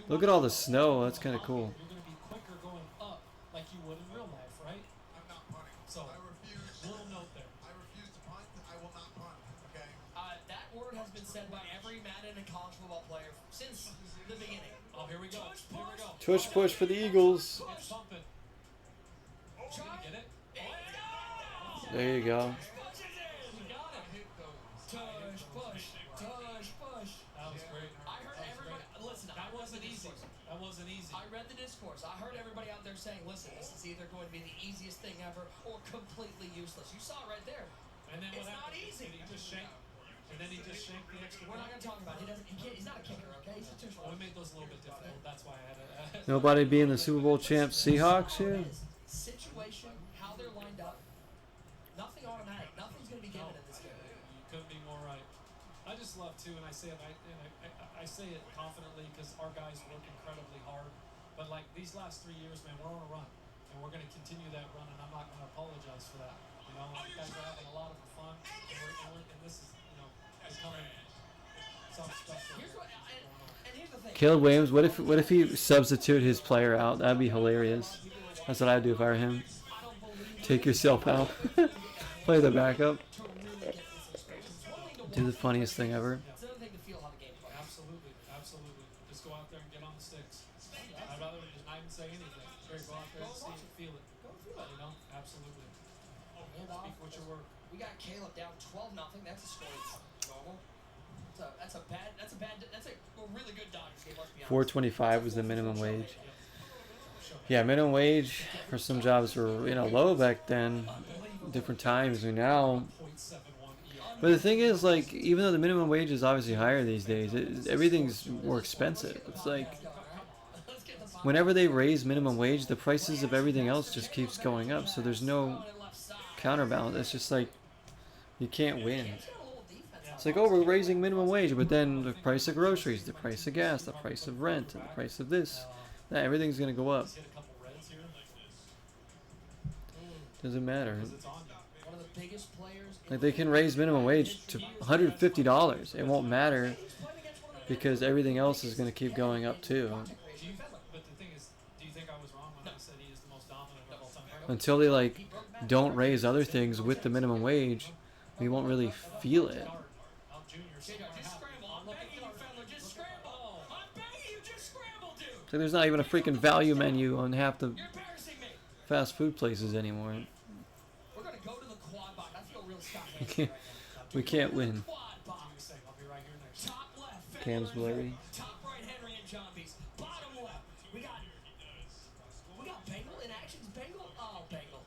Look at all the snow. That's kind of cool. You're going to be quicker going up like you would in real life, right? I'm not punting. So, I refuse. Little note there. I refuse to punt. I will not punt. Okay. That word has been said by every Madden and college football player since the beginning. Oh, here we go. Here we go. Tush push for the Eagles. It's pumping. Did you get it? There you go. That was great. I heard everybody. Listen, that wasn't easy. That wasn't easy. I read the discourse. I heard everybody out there saying, "Listen, this is either going to be the easiest thing ever or completely useless." You saw it right there. And then it's what not happened? easy. Did he just shank? And then he just shanked the extra. We're not going to talk about it. He's not a kicker, okay? He's a tush. Well, we made those a little bit difficult. That's why I had to. Nobody being the Super Bowl champ Seahawks here. Situation, how they're lined up. Nothing automatic. Nothing's going to be given in this game. You couldn't be more right. I just love too, and I say it. I say it confidently because our guys work incredibly hard. But like these last 3 years, man, we're on a run, and we're going to continue that run, and I'm not going to apologize for that. You know, you guys are having a lot of fun, and this is, becoming something special. Here's the thing. Caleb Williams. What if he substitute his player out? That'd be hilarious. That's what I'd do if I were him. Take yourself out. Play the backup. Do the funniest thing ever. It's another thing to feel how the game plays. Absolutely. Just go out there and get on the sticks. I'd rather just not even say anything. Go out there and see it, feel it. You know, absolutely. Speak what your work. We got Caleb down 12-0. That's a score that's normal. That's a really good Dodgers game. Let's be honest. $4.25 was the minimum wage. Yeah, minimum wage for some jobs were low back then. Different times. And now. But the thing is, like, even though the minimum wage is obviously higher these days, everything's more expensive. It's like, whenever they raise minimum wage, the prices of everything else just keeps going up. So there's no counterbalance. It's just like, you can't win. It's like, oh, we're raising minimum wage, but then the price of groceries, the price of gas, the price of rent, and the price of this, everything's going to go up. Doesn't matter. Like, they can raise minimum wage to $150. It won't matter because everything else is going to keep going up too. But the thing until they like don't raise other things with the minimum wage, we won't really feel it. So there's not even a freaking value menu on half the fast food places anymore. We're gonna go to the quad box. I feel real Scott We can't, we can't win. Quad box. Top left, Cam's blurry. top right, Henry and John Bees. Bottom left, we got Bengal in action. Bengal, Bengal,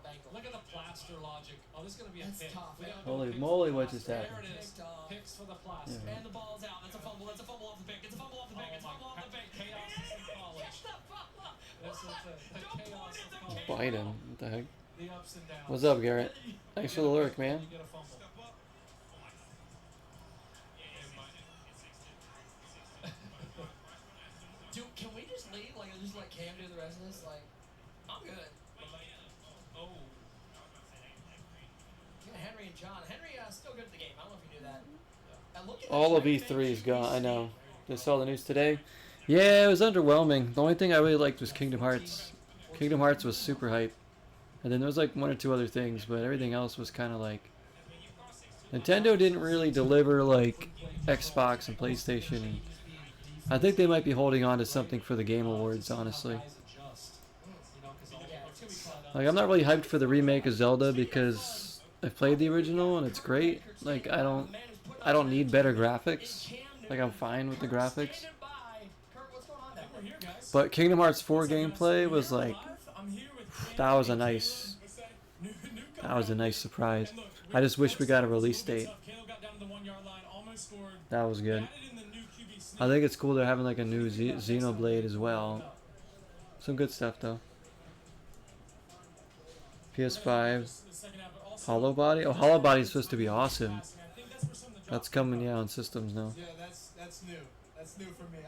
Bengal. Look at the plaster logic. Oh, this is gonna be a pick. Tough. Holy moly, what just happened? There it is. Picks for the plaster. Yeah. And the ball's out. That's a fumble. That's a fumble off the pick. It's a fumble off the pick. It's a fumble off the pick. Chaos is polished. That's the chaos is polished. Biden, what the heck? The ups and downs. What's up, Garrett? Thanks for the lurk, man. You get a fumble. Dude, can we just leave? Like, just let Cam do the rest of this? Like, I'm good. Oh. Yeah, Henry and John. Henry still good at the game. I don't know if you knew that. And look at All of E3 is gone. I know. Just saw the news today. Yeah, it was underwhelming. The only thing I really liked was Kingdom Hearts. Kingdom Hearts was super hype. And then there was like one or two other things, but everything else was kind of like... Nintendo didn't really deliver like Xbox and PlayStation. And I think they might be holding on to something for the Game Awards, honestly. Like, I'm not really hyped for the remake of Zelda because I've played the original and it's great. Like, I don't need better graphics. Like, I'm fine with the graphics. But Kingdom Hearts 4 gameplay was like, that was a nice surprise. I just wish we got a release date. That was good. I think it's cool they're having like a new Xenoblade as well. Some good stuff though. PS5. Hollow Body? Oh, Hollow Body is supposed to be awesome. That's coming, yeah, on systems now. Yeah, that's new. That's new for me.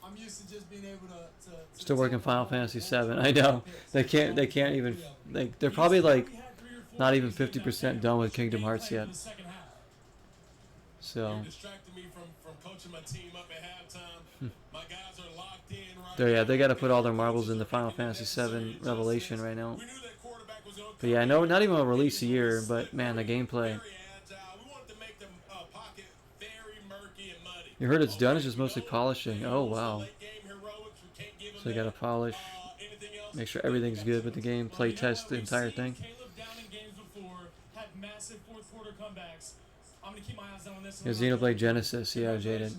I'm used to just being able to Still working Final Fantasy 7. I know. They can't even, they're probably like not even 50% done with Kingdom Hearts yet. So yeah, they got to put all their marbles in the Final Fantasy 7 Revelation right now. But yeah, no, not even a release year, but man, the gameplay. You heard it's done, it's just mostly polishing. Oh wow. So you gotta polish, make sure everything's good with the game, play test the entire thing. Yeah, Xenoblade Genesis, yeah, Jaden.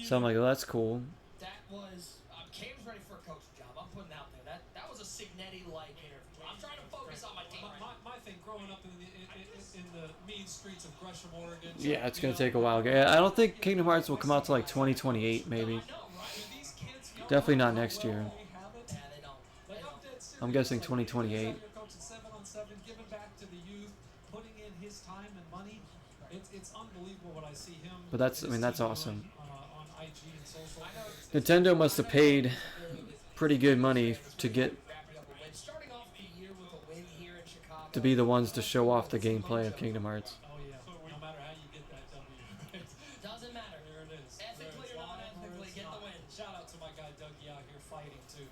So I'm like, oh, that's cool. That was Cam's ready for a coaching job. I'm putting out there. That was a Signetti-like interview. I'm trying to focus on my team. My thing, growing up in the mean streets of Gresham, Oregon. Yeah, it's gonna take a while. I don't think Kingdom Hearts will come out till like 2028, maybe. Definitely not next year. I'm guessing 2028. It's unbelievable what I see him. But that's, I mean, that's awesome. Nintendo must have paid pretty good money to get to be the ones to show off the gameplay of Kingdom Hearts. Oh yeah, no matter how you get that W. Doesn't matter. There it is. Ethically or not ethically, get the win. Shout out to my guy Dougie out here fighting too.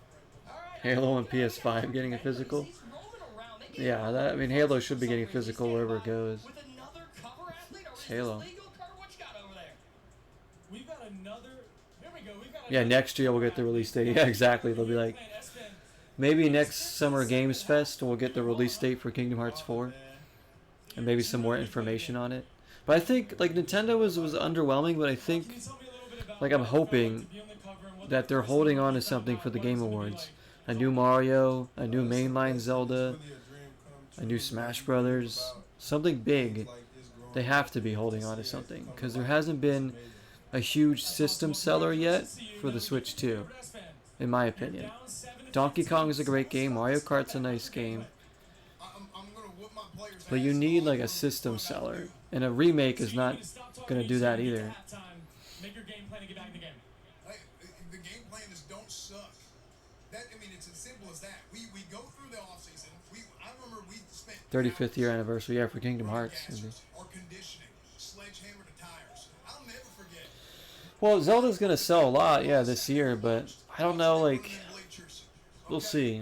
Halo and PS5 getting a physical. Yeah, that, I mean, Halo should be getting physical wherever it goes. It's Halo. We've got another. Here we go. Yeah, next year we'll get the release date. Yeah, exactly. They'll be like, maybe next Summer Games Fest we'll get the release date for Kingdom Hearts 4. And maybe some more information on it. But I think, like, Nintendo was underwhelming, but I think, like, I'm hoping that they're holding on to something for the Game Awards. A new Mario, a new mainline Zelda, a new Smash Brothers, something big. They have to be holding on to something, because there hasn't been a huge system seller yet for the Switch 2, in my opinion. Donkey Kong is a great game, Mario Kart's a nice game, but you need like a system seller, and a remake is not going to do that either. Make your game plan to get back in the game. The game plan is don't suck. I mean, it's as simple as that. We go through the offseason. I remember we spent 35th year anniversary, yeah, for Kingdom Hearts. or conditioning, sledgehammer to tires. I'll never forget. Well, Zelda's going to sell a lot, yeah, this year, but I don't know, like, we'll see.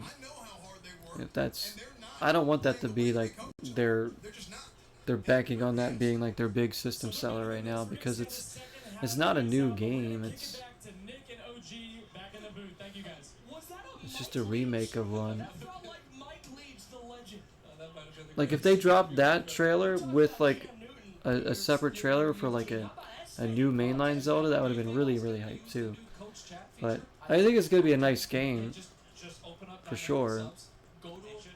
If that's, I don't want that to be like they're banking on that being like their big system seller right now, because it's not a new game. It's just a remake of one. Like if they dropped that trailer with like a separate trailer for like a new mainline Zelda, that would have been really hype too. But I think it's gonna be a nice game for sure.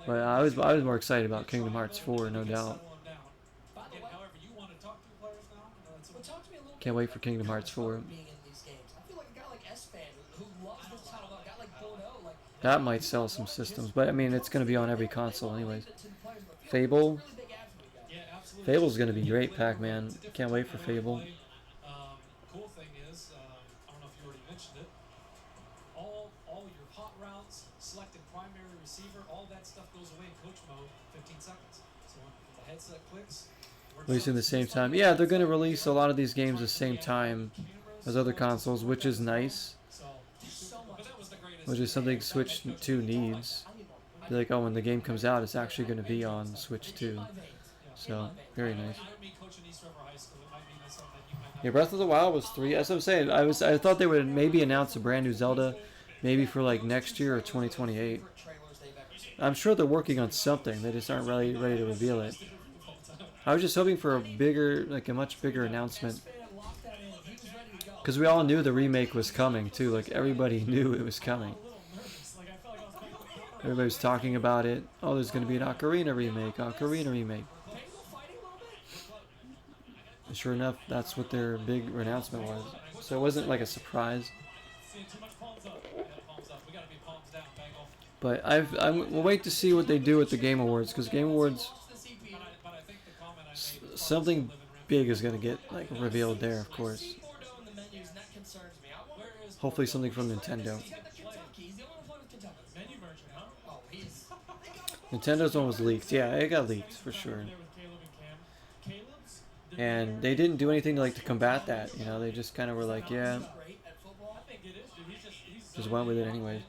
But I was more excited about Kingdom Hearts 4, no doubt. Can't wait for Kingdom Hearts 4. That might sell some systems, but I mean it's gonna be on every console anyways. Fable. Fable's gonna be great, Pac-Man. Can't wait for Fable. Cool thing is, I don't know if you already mentioned it. All your hot routes, selecting primary receiver, all that stuff goes away in coach mode 15 seconds. So when the headset clicks, Releasing the same time. Yeah, they're gonna release a lot of these games the same time as other consoles, which is nice. Which is something Switch 2 needs. Be like, oh, when the game comes out, it's actually going to be on Switch 2. So, very nice. Yeah, Breath of the Wild was 3. That's what I'm saying. I thought they would maybe announce a brand new Zelda, maybe for like next year or 2028. I'm sure they're working on something. They just aren't really ready to reveal it. I was just hoping for a bigger, like a much bigger announcement. Because we all knew the remake was coming too. Like everybody knew it was coming. Everybody was talking about it. Oh, there's going to be an Ocarina remake. Ocarina remake. And sure enough, that's what their big announcement was. So it wasn't like a surprise. But we'll wait to see what they do with the Game Awards, because Game Awards, something big is going to get like revealed there, of course. Hopefully something from Nintendo. Nintendo's one was leaked. Yeah, it got leaked for sure. And they didn't do anything to combat that. You know, they just kind of were like, yeah, just went with it anyway.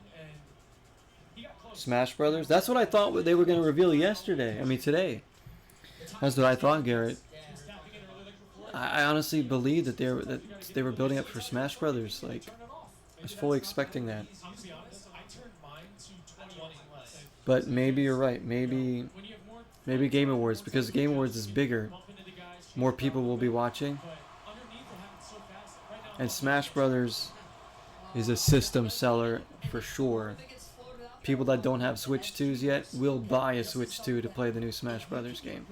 Smash Brothers. That's what I thought they were going to reveal yesterday. I mean today. That's what I thought, Garrett. I honestly believe that they were building up for Smash Brothers. Like, I was fully expecting that. But maybe you're right. Maybe Game Awards, because Game Awards is bigger. More people will be watching. And Smash Brothers is a system seller for sure. People that don't have Switch 2s yet will buy a Switch 2 to play the new Smash Brothers game.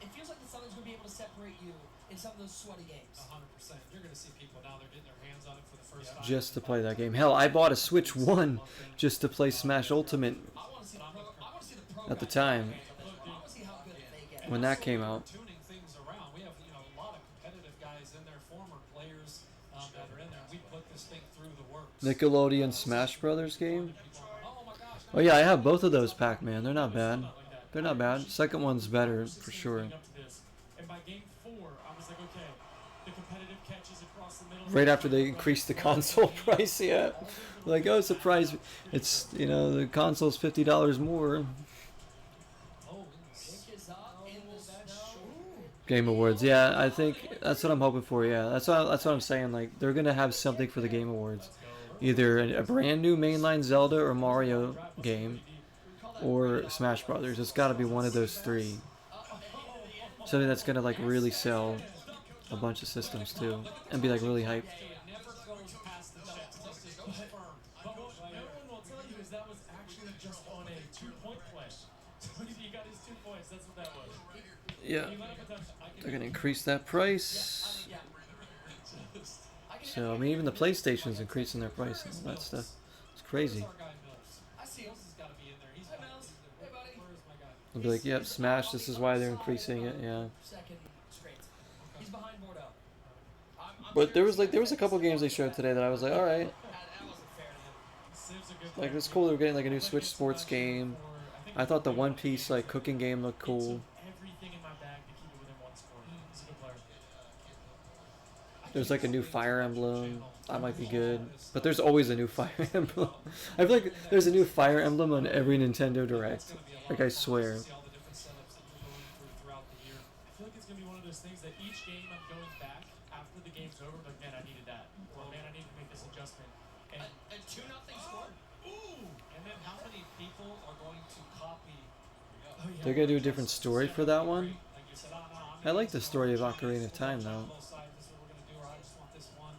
It feels like the Suns would be able to separate you in some of those sweaty games. 100%. You're going to see people now, they're getting their hands on it for the first time. Just to play that game. Hell, I bought a Switch 1 just to play Smash Ultimate at the time when that came out. We have a lot of competitive guys in there, former players that are in there. We put this thing through the works. Nickelodeon Smash Brothers game? Oh yeah, I have both of those, Pac-Man. They're not bad. They're not bad. Second one's better for sure. And by game 4, I was like, okay, the competitive catches across the middle. Right after they increased the console price, yeah. Like, oh, surprise! It's, the console's $50 more. Game Awards, yeah. I think that's what I'm hoping for. Yeah, that's what I'm saying. Like, they're gonna have something for the Game Awards, either a brand new mainline Zelda or Mario game, or Smash Brothers. It's got to be one of those three. Something that's gonna really sell a bunch of systems too, and be really hyped. Yeah, they're gonna increase that price. So I mean, even the PlayStation's increasing their price and all that stuff. It's crazy. They'll be like, yep, Smash. This is why they're increasing it. Yeah. But there was a couple games they showed today that I was like, all right. Like, it's cool. They were getting a new Switch sports game. I thought the One Piece cooking game looked cool. There's like a new Fire Emblem. That might be good. But there's always a new Fire Emblem. I feel like there's a new Fire Emblem on every Nintendo Direct. Like, I swear. See all the different setups that you're going through throughout the year. I feel like it's gonna be one of those things that each game I'm going back after the game's over, like, man, I needed that, or man, I need to make this adjustment. And A 2-0 score. ooh, and then how many people are going to copy? Oh, yeah, They're gonna do a different story for that one. like you said, oh, no, I like the story of Ocarina of Time though. both sides, this is what we're gonna do, or I just want this one.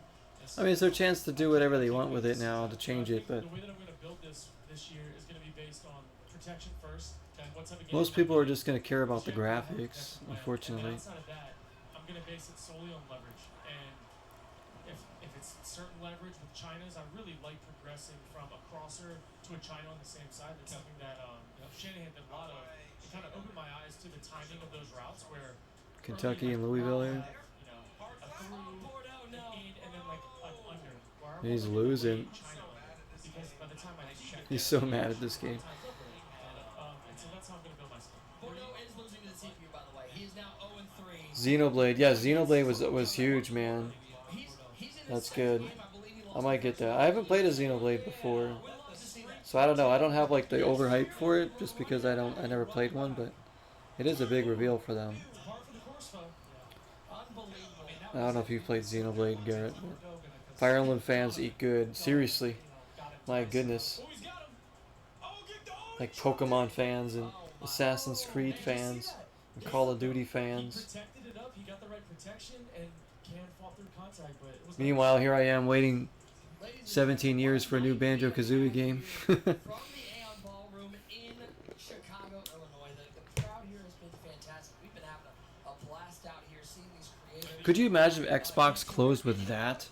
I mean, it's their chance to do whatever they want with it now, to change it, but The way that I'm gonna build this year is gonna be based on protection first. And what type of game most I'm people are playing. just gonna care about the Generally, graphics, that's the plan. unfortunately. And outside of that, I'm gonna base it solely on leverage. And if it's certain leverage with China's, I really like progressing from a crosser to a China on the same side. That's something that Shanahan did a lot of. It kind of opened my eyes to the timing of those routes where Kentucky and Louisville here. you know, a through, an in, and then like an under. Where I He's wanna really losing. play China on it, because by the time I check He's it, so mad at this game. time's over. And so that's how I'm gonna build my stuff. Bordeaux is losing to the CPU, by the way. He is now 0-3. Xenoblade, yeah, Xenoblade was huge, man. He's in his That's second good. game. I believe he I lost might get that. I haven't played a Xenoblade before, so I don't know. I don't have like the overhype for it, just because I never played one. But it is a big reveal for them. Par for the course, though. Unbelievable. I don't know if you've played Xenoblade, Garrett. But Fire Emblem fans eat good. Seriously, my goodness. Oh, he's got him. Oh, get the Like Pokemon fans and Assassin's Creed fans and Call of Duty He fans. protected it up. He got the right protection, and Can fought through contact, but it was. Meanwhile, here I am waiting 17 years for a new Banjo-Kazooie game. From the Aeon Ballroom in Chicago, Illinois, the crowd here has been fantastic. We've been having a blast out here, seeing these creators. Could you imagine if Xbox closed with that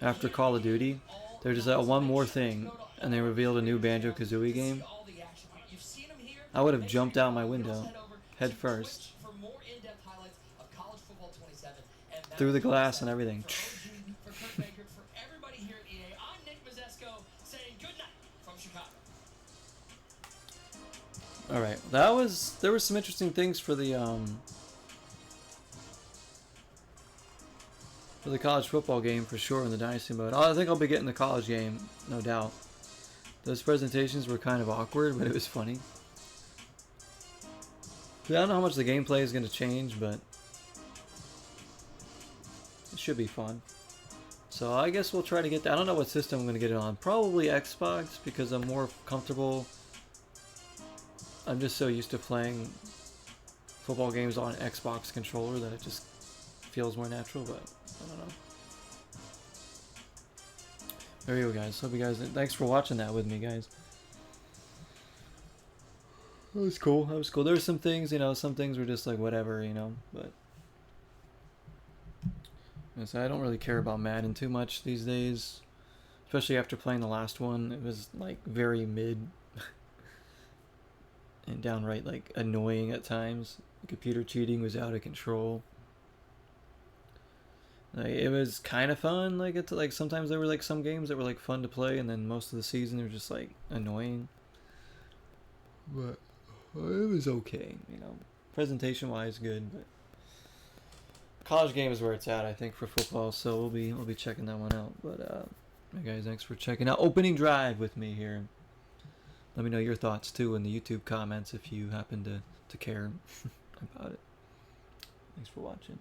after Call of Duty? They're just like, one more thing, and they revealed a new Banjo-Kazooie game. All the action. You've seen them here. I would have jumped out my window, head first, For more in-depth highlights of college football 27 and through the glass and everything. For Kurt Baker, for everybody here at EA, I'm Nick Mazesco saying good night from Chicago. All right, there were some interesting things for the college football game for sure in the Dynasty mode. I think I'll be getting the college game, no doubt. Those presentations were kind of awkward, but it was funny. I don't know how much the gameplay is going to change, but it should be fun. So I guess we'll try to get that. I don't know what system I'm going to get it on. Probably Xbox, because I'm more comfortable. I'm just so used to playing football games on Xbox controller that it just feels more natural, but I don't know. There you go, guys. Hope you guys, thanks for watching that with me, guys. That was cool. That was cool. There were some things, some things were just like whatever, but so I don't really care about Madden too much these days, especially after playing the last one. It was like very mid and downright like annoying at times. The computer cheating was out of control. Like, it was kind of fun. Like, it's like sometimes there were like some games that were like fun to play, and then most of the season they were just like annoying. But it was okay, presentation wise, good. But college game is where it's at, I think, for football. So we'll be checking that one out. But hey guys, thanks for checking out Opening Drive with me here. Let me know your thoughts too in the YouTube comments if you happen to care about it. Thanks for watching.